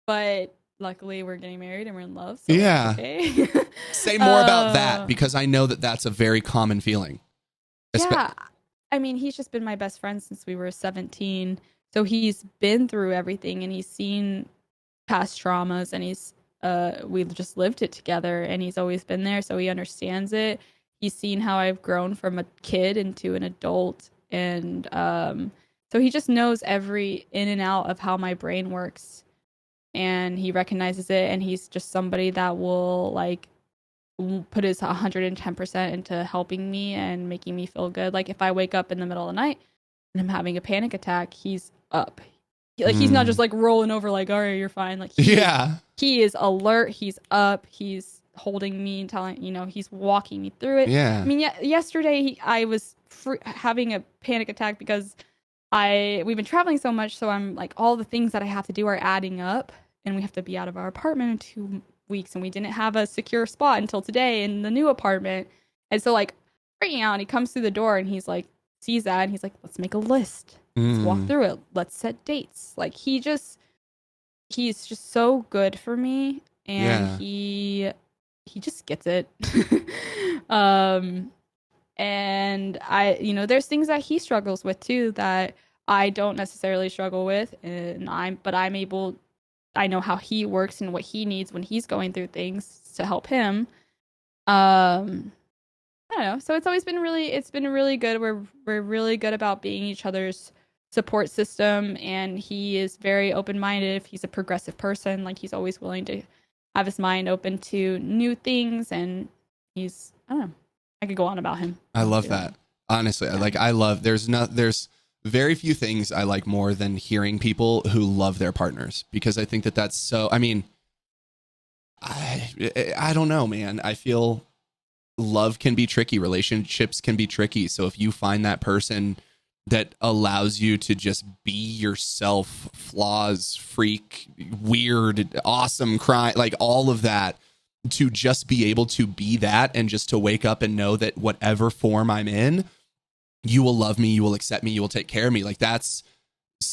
but luckily we're getting married and we're in love, so it's Yeah. okay. Say more about that, because I know that that's a very common feeling. Yeah. I mean, he's just been my best friend since we were 17. So he's been through everything and he's seen past traumas and we've just lived it together and he's always been there, so he understands it. He's seen how I've grown from a kid into an adult, and so he just knows every in and out of how my brain works, and he recognizes it, and he's just somebody that will like put his 110% into helping me and making me feel good. Like if I wake up in the middle of the night and I'm having a panic attack, he's up. He's not just like rolling over like, all right, you're fine. Like he is alert. He's up. He's holding me and telling, he's walking me through it. Yeah. I mean, yesterday I was having a panic attack because we've been traveling so much. So I'm like, all the things that I have to do are adding up, and we have to be out of our apartment in 2 weeks, and we didn't have a secure spot until today in the new apartment. And so like freaking out, and he comes through the door and he's like, sees that and he's like, let's make a list. Let's walk through it. Let's set dates. Like he's just so good for me, and he just gets it. And there's things that he struggles with too that I don't necessarily struggle with, and I know how he works and what he needs when he's going through things to help him. I don't know. So it's been really good. We're really good about being each other's support system, and he is very open-minded. If he's a progressive person, like he's always willing to have his mind open to new things, and I don't know. I could go on about him. I love that. Honestly, yeah. There's very few things I like more than hearing people who love their partners, because I think that that's so, I mean, I don't know, man. I feel love can be tricky. Relationships can be tricky. So if you find that person that allows you to just be yourself, flaws, freak, weird, awesome, cry, like all of that, to just be able to be that, and just to wake up and know that whatever form I'm in, you will love me, you will accept me, you will take care of me. Like that's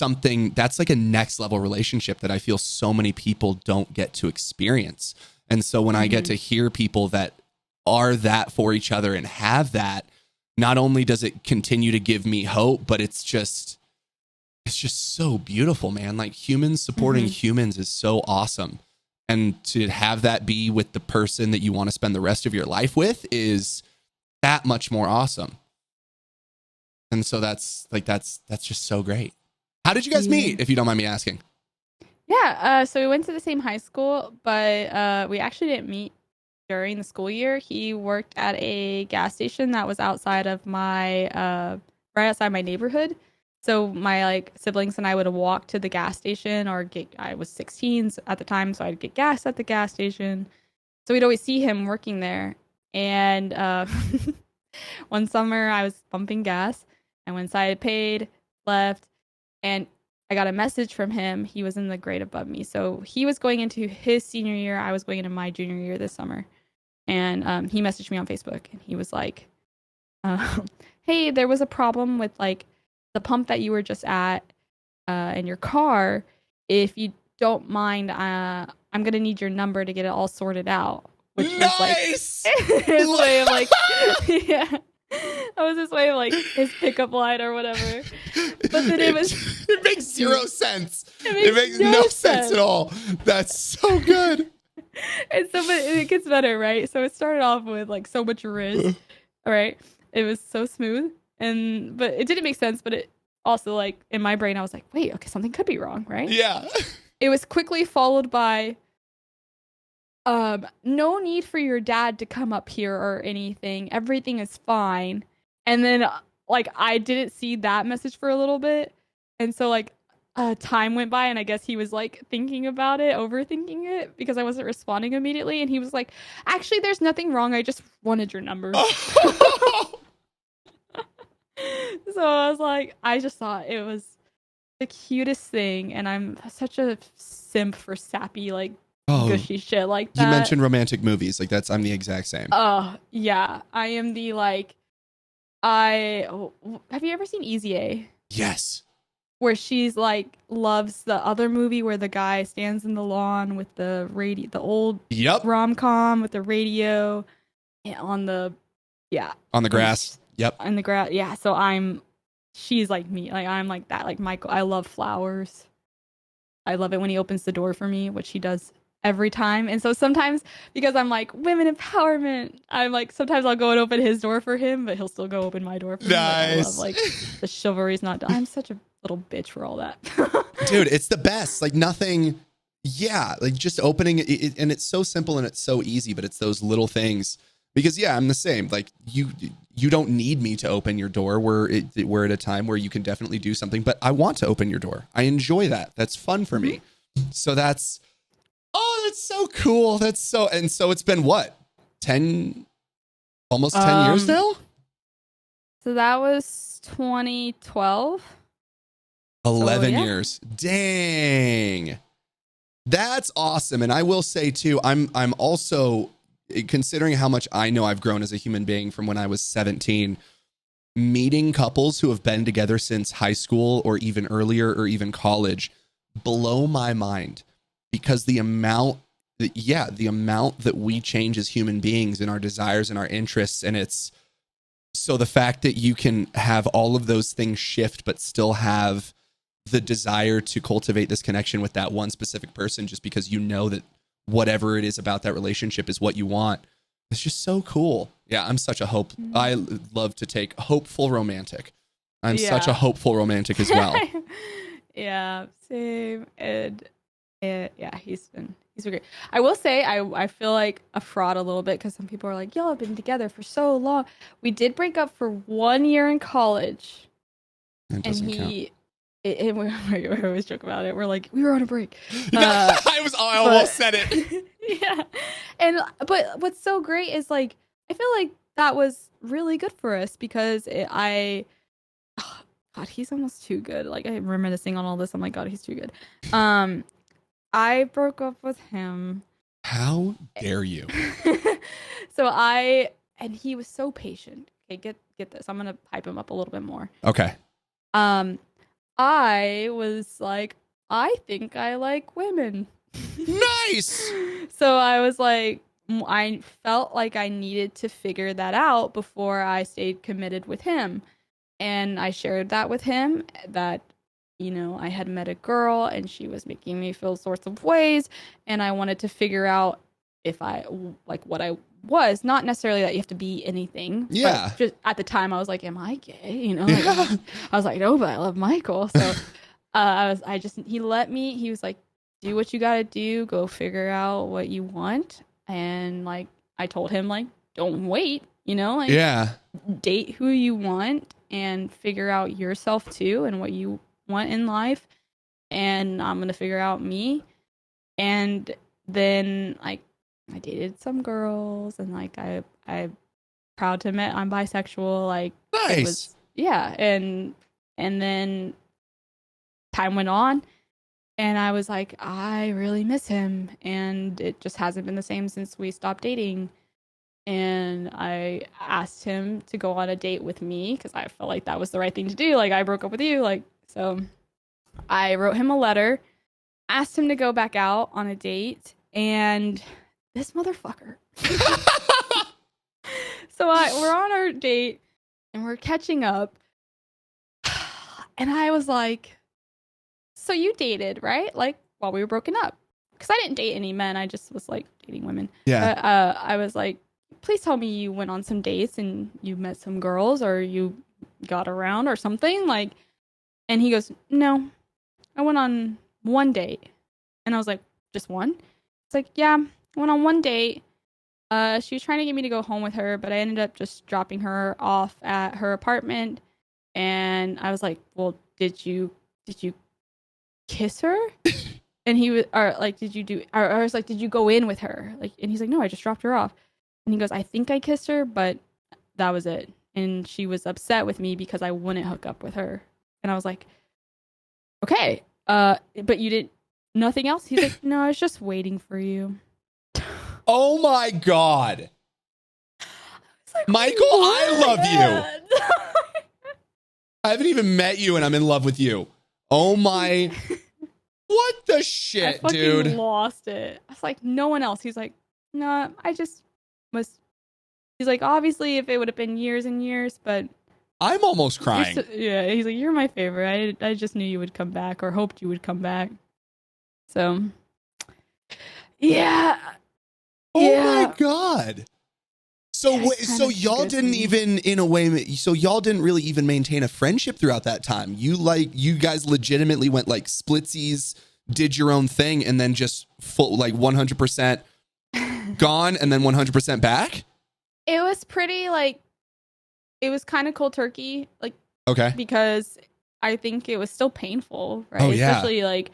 like a next level relationship that I feel so many people don't get to experience. And so when I get to hear people that are that for each other and have that, not only does it continue to give me hope, but it's just so beautiful, man. Like humans supporting humans is so awesome. And to have that be with the person that you want to spend the rest of your life with is that much more awesome. And so that's just so great. How did you guys meet, if you don't mind me asking? Yeah, so we went to the same high school, but we actually didn't meet during the school year. He worked at a gas station that was outside of right outside my neighborhood. So my siblings and I would walk to the gas station, I was 16 at the time, so I'd get gas at the gas station. So we'd always see him working there. And one summer I was pumping gas, and once I had paid, left, and I got a message from him. He was in the grade above me. So he was going into his senior year. I was going into my junior year this summer. And he messaged me on Facebook, and he was like, hey, there was a problem with the pump that you were just at in your car. If you don't mind, I'm going to need your number to get it all sorted out. Which nice! Was his way of yeah. That was his way of his pickup line or whatever. But then it makes zero sense. It makes no sense at all. That's so good. And so, but it gets better, right? So it started off with so much risk. All right. It was so smooth, but it didn't make sense. But it also in my brain, I was like, wait, okay, something could be wrong, right? Yeah. It was quickly followed by, no need for your dad to come up here or anything. Everything is fine. And then I didn't see that message for a little bit. And so time went by, and I guess he was thinking about it, overthinking it, because I wasn't responding immediately. And he was like, actually, there's nothing wrong. I just wanted your number. So I was like, I just thought it was the cutest thing, and I'm such a simp for sappy, like Oh, gushy shit like you that. mentioned romantic movies. Like I'm the exact same. Oh yeah, I am the like I. Oh, have you ever seen Easy A? Yes. Where she's like loves the other movie where the guy stands in the lawn with the radio, the old Yep. rom-com with the radio on the yeah, On the and grass. Yep. in the grass. Yeah, so she's like me. Like I'm like that. Like Michael, I love flowers. I love it when he opens the door for me, which he does every time. And so sometimes because I'm like women empowerment, I'm like sometimes I'll go and open his door for him, but he'll still go open my door for me. Like I love Nice. like the chivalry's not done. I'm such a little bitch for all that. Dude, it's the best. Like nothing. Yeah, like just opening it, and it's so simple and it's so easy, but it's those little things. Because yeah, I'm the same. Like you don't need me to open your door. We're at a time where you can definitely do something, but I want to open your door. I enjoy that. That's fun for me. So that's so cool. So it's been what? 10 almost 10 years now? So that was 2012. 11 yeah. years. Dang. That's awesome. And I will say too, I'm also, considering how much I know I've grown as a human being from when I was 17, meeting couples who have been together since high school or even earlier or even college blow my mind, because the amount that we change as human beings in our desires and our interests. And it's so the fact that you can have all of those things shift, but still have the desire to cultivate this connection with that one specific person, just because you know that whatever it is about that relationship is what you want. It's just so cool. Yeah, I'm such a I love to take hopeful romantic. I'm such a hopeful romantic as well. Yeah, same. And yeah, he's been great. I will say I feel like a fraud a little bit because some people are like, y'all have been together for so long. We did break up for 1 year in college. That doesn't count. We always joke about it. We're like, we were on a break. I almost said it. Yeah. But what's so great is like, I feel like that was really good for us because God, he's almost too good. Like I'm reminiscing on all this. I'm like, God, he's too good. I broke up with him. How dare you? And he was so patient. Okay, get this. I'm gonna hype him up a little bit more. Okay. I was like, I think I like women. Nice. So I was like, I felt like I needed to figure that out before I stayed committed with him. And I shared that with him that, I had met a girl and she was making me feel sorts of ways. And I wanted to figure out if I like what I was, not necessarily that you have to be anything. Yeah. But just at the time I was like, am I gay? I was like, no, but I love Michael. So he let me, he was like, do what you got to do. Go figure out what you want. And like, I told him like, don't wait, date who you want and figure out yourself too and what you want in life. And I'm going to figure out me. And then like I dated some girls and like I proud to admit I'm bisexual. Like nice. And then time went on and I was like, I really miss him. And it just hasn't been the same since we stopped dating. And I asked him to go on a date with me because I felt like that was the right thing to do. Like, I broke up with you. Like, so I wrote him a letter, asked him to go back out on a date, and this motherfucker. So we're on our date, and we're catching up. And I was like, so you dated, right? Like, while we were broken up. Because I didn't date any men. I just was, like, dating women. Yeah. But I was like, please tell me you went on some dates and you met some girls or you got around or something. Like, and he goes, no, I went on one date. And I was like, just one? It's like, yeah, I went on one date. She was trying to get me to go home with her, but I ended up just dropping her off at her apartment. And I was like, well, did you kiss her? And he was, or like, I was like, did you go in with her? Like, and he's like, no, I just dropped her off. And he goes, I think I kissed her, but that was it. And she was upset with me because I wouldn't hook up with her. And I was like, okay. But you didn't, nothing else? He's like, no, I was just waiting for you. Oh my God. Like, Michael, I love you. you. I haven't even met you and I'm in love with you. Oh my, what the shit, I fucking dude? lost it. I was like, no one else. He's like, no, I just was. He's like, obviously, if it would have been years and years, but I'm almost crying. Yeah, he's like, you're my favorite. I just knew you would come back or hoped you would come back. So, yeah. Oh Yeah. my God. So Yeah, so y'all didn't even, in a way, so y'all didn't really even maintain a friendship throughout that time. You guys legitimately went like splitsies, did your own thing, and then just full like 100% gone and then 100% back? It was pretty like, it was kind of cold turkey, like, Okay. because I think it was still painful, right? Oh, yeah. Especially like,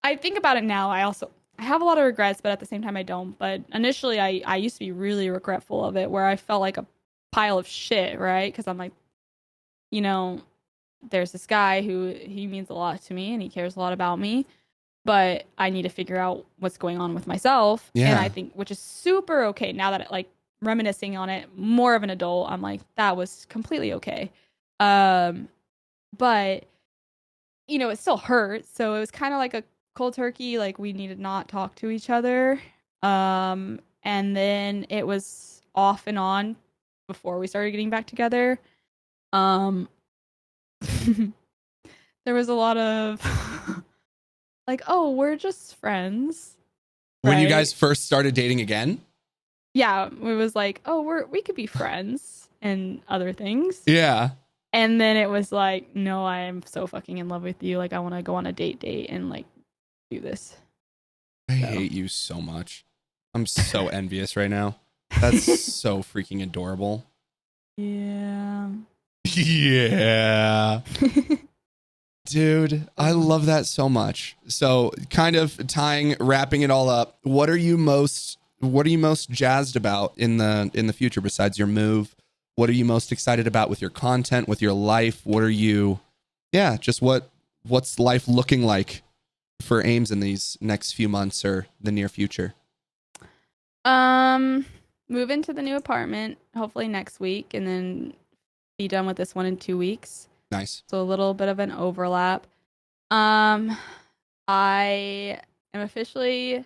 I think about it now. I have a lot of regrets, but at the same time I don't. But initially I used to be really regretful of it, where I felt like a pile of shit, right? Because I'm like, you know, there's this guy who he means a lot to me and he cares a lot about me, but I need to figure out what's going on with myself. Yeah. And I think, which is super okay now that like reminiscing on it, more of an adult, I'm like, that was completely okay. But it still hurts. So it was kind of like a cold turkey, like we needed not talk to each other. And then it was off and on before we started getting back together. Um there was a lot of like, oh, we're just friends. When you right? guys first started dating again? Yeah, it was like, oh, we could be friends and other things. Yeah. And then it was like, no, I am so fucking in love with you. Like, I want to go on a date and like do this. I hate you so much. I'm so envious right now. That's so freaking adorable. Yeah. Yeah. Dude, I love that so much. So, kind of wrapping it all up, what are you most jazzed about in the future besides your move? What are you most excited about with your content, with your life? What are you just what's life looking like for Ames in these next few months or the near future? Move into the new apartment hopefully next week and then be done with this one in 2 weeks. Nice. So a little bit of an overlap. I am officially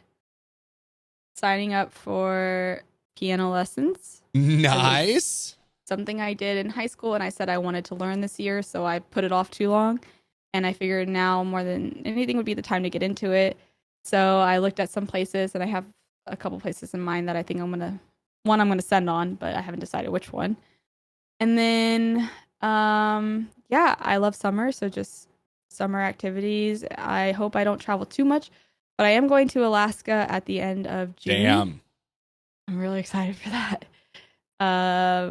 signing up for piano lessons. Nice. Something I did in high school and I said I wanted to learn this year, so I put it off too long. And I figured now more than anything would be the time to get into it. So I looked at some places and I have a couple places in mind that I think I'm gonna send on, but I haven't decided which one. And then I love summer, so just summer activities. I hope I don't travel too much, but I am going to Alaska at the end of June. Damn. I'm really excited for that.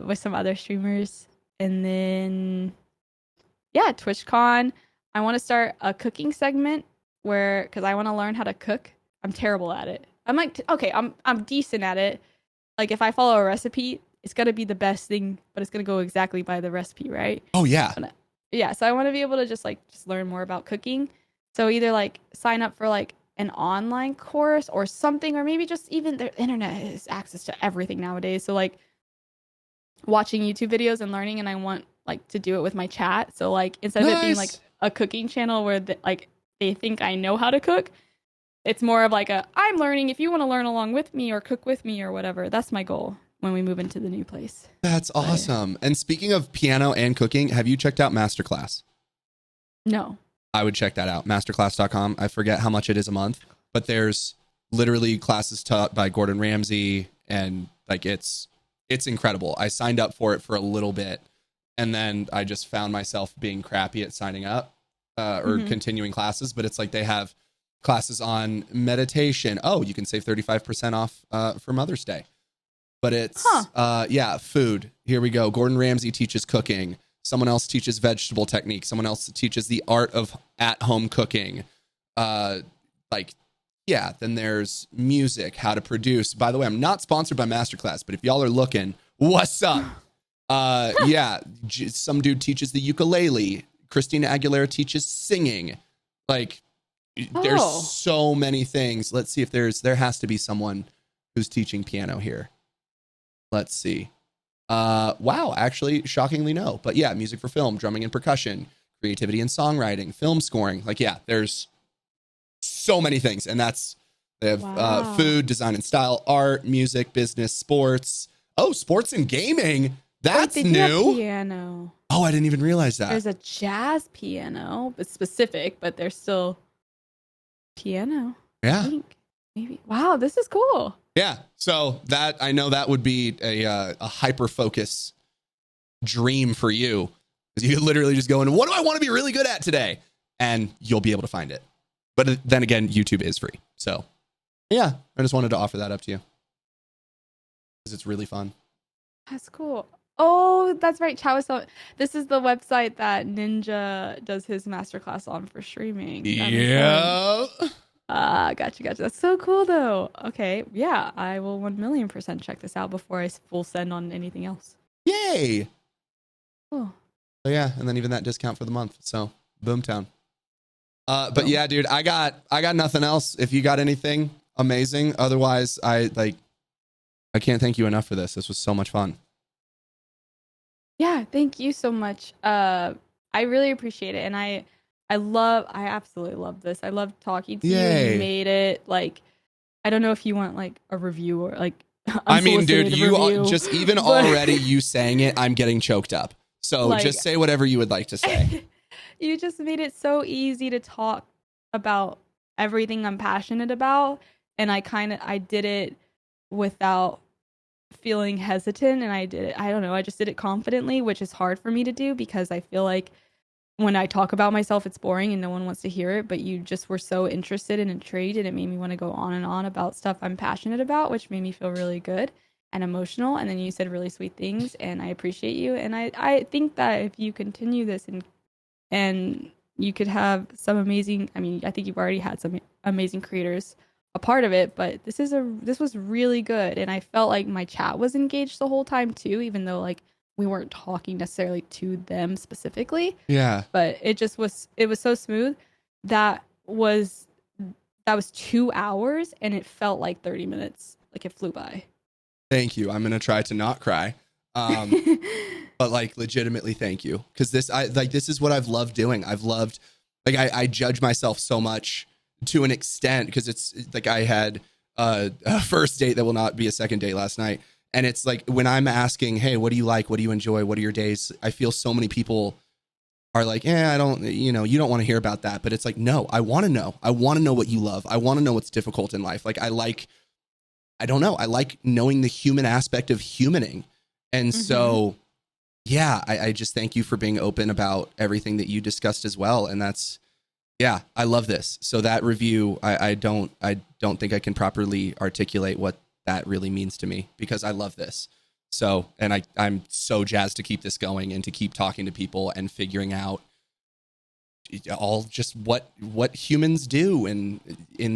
With some other streamers. And then TwitchCon. I want to start a cooking segment because I want to learn how to cook. I'm terrible at it. I'm like, okay, I'm decent at it. Like if I follow a recipe, it's gonna be the best thing, but it's gonna go exactly by the recipe, right? Oh yeah. So I want to be able to just learn more about cooking. So either like sign up for like an online course or something, or maybe just even the internet has access to everything nowadays. So like watching YouTube videos and learning, and I want like to do it with my chat. So like instead of it being like a cooking channel where they think I know how to cook, it's more of like I'm learning. If you want to learn along with me or cook with me or whatever, that's my goal when we move into the new place. That's awesome. And speaking of piano and cooking, have you checked out Masterclass? No. I would check that out. Masterclass.com. I forget how much it is a month, but there's literally classes taught by Gordon Ramsay, and like it's incredible. I signed up for it for a little bit, and then I just found myself being crappy at signing up or continuing classes. But it's like they have classes on meditation. Oh, you can save 35% off for Mother's Day. But it's food. Here we go. Gordon Ramsay teaches cooking. Someone else teaches vegetable technique. Someone else teaches the art of at-home cooking. Then there's music, how to produce. By the way, I'm not sponsored by Masterclass, but if y'all are looking, what's up? Some dude teaches the ukulele. Christina Aguilera teaches singing. Like, there's so many things. Let's see if there has to be someone who's teaching piano here. Let's see. Wow, actually, shockingly no. But yeah, music for film, drumming and percussion, creativity and songwriting, film scoring. Like, yeah, there's so many things. And they have food, design and style, art, music, business, sports. Oh, sports and gaming. That's Wait, new. Piano. Oh, I didn't even realize that. There's a jazz piano. It's specific, but there's still piano. Yeah. Maybe. Wow, this is cool. Yeah. So I know that would be a hyper focus dream for you. Because you literally just go in, what do I want to be really good at today? And you'll be able to find it. But then again, YouTube is free. So yeah, I just wanted to offer that up to you. Because it's really fun. That's cool. Oh, that's right. This is the website that Ninja does his masterclass on for streaming. Yeah. Gotcha. That's so cool, though. Okay, yeah, I will 1,000,000% check this out before I full send on anything else. Yay! Cool. So yeah, and then even that discount for the month. So boomtown. But yeah, dude, I got nothing else. If you got anything, amazing. Otherwise, I can't thank you enough for this. This was so much fun. Yeah, thank you so much. I really appreciate it, and I absolutely love this. I love talking to you. You made it like, I don't know if you want like a review or like. I mean, dude, you just even already you saying it, I'm getting choked up. So like, just say whatever you would like to say. You just made it so easy to talk about everything I'm passionate about, and I did it without feeling hesitant, and I don't know, I just did it confidently, which is hard for me to do because I feel like when I talk about myself, it's boring and no one wants to hear it, but you just were so interested and intrigued, and it made me want to go on and on about stuff I'm passionate about, which made me feel really good and emotional. And then you said really sweet things, and I appreciate you. And I think that if you continue this and you could have some amazing, I mean, I think you've already had some amazing creators a part of it, but this was really good. And I felt like my chat was engaged the whole time too, even though like we weren't talking necessarily to them specifically. Yeah. But it was so smooth. That was 2 hours and it felt like 30 minutes. Like it flew by. Thank you. I'm going to try to not cry. But like legitimately thank you. Cause this is what I've loved doing. I judge myself so much to an extent because it's like I had a first date that will not be a second date last night. And it's like when I'm asking, hey, what do you like? What do you enjoy? What are your days? I feel so many people are like, I don't, you don't want to hear about that. But it's like, no, I want to know. I want to know what you love. I want to know what's difficult in life. Like I like knowing the human aspect of humaning. And so, yeah, I just thank you for being open about everything that you discussed as well. And that's, yeah, I love this. So that review, I don't think I can properly articulate what that really means to me because I love this. So, and I'm so jazzed to keep this going and to keep talking to people and figuring out all just what humans do in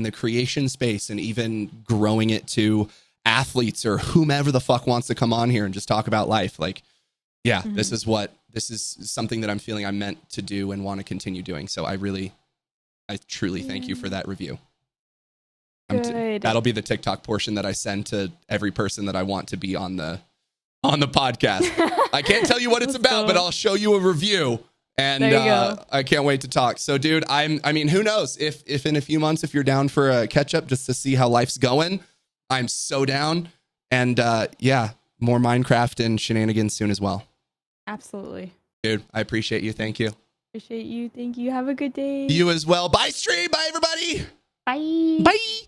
the creation space, and even growing it to athletes or whomever the fuck wants to come on here and just talk about life. Like, yeah, this is something that I'm feeling I'm meant to do and want to continue doing. So I truly thank you for that review. That'll be the TikTok portion that I send to every person that I want to be on the podcast. I can't tell you what it's about, but I'll show you a review, and I can't wait to talk. So, dude, I mean, who knows if in a few months, if you're down for a catch up just to see how life's going, I'm so down. And yeah, more Minecraft and shenanigans soon as well. Absolutely, dude. I appreciate you. Thank you. Appreciate you. Thank you. Have a good day. You as well. Bye, stream. Bye, everybody. Bye. Bye.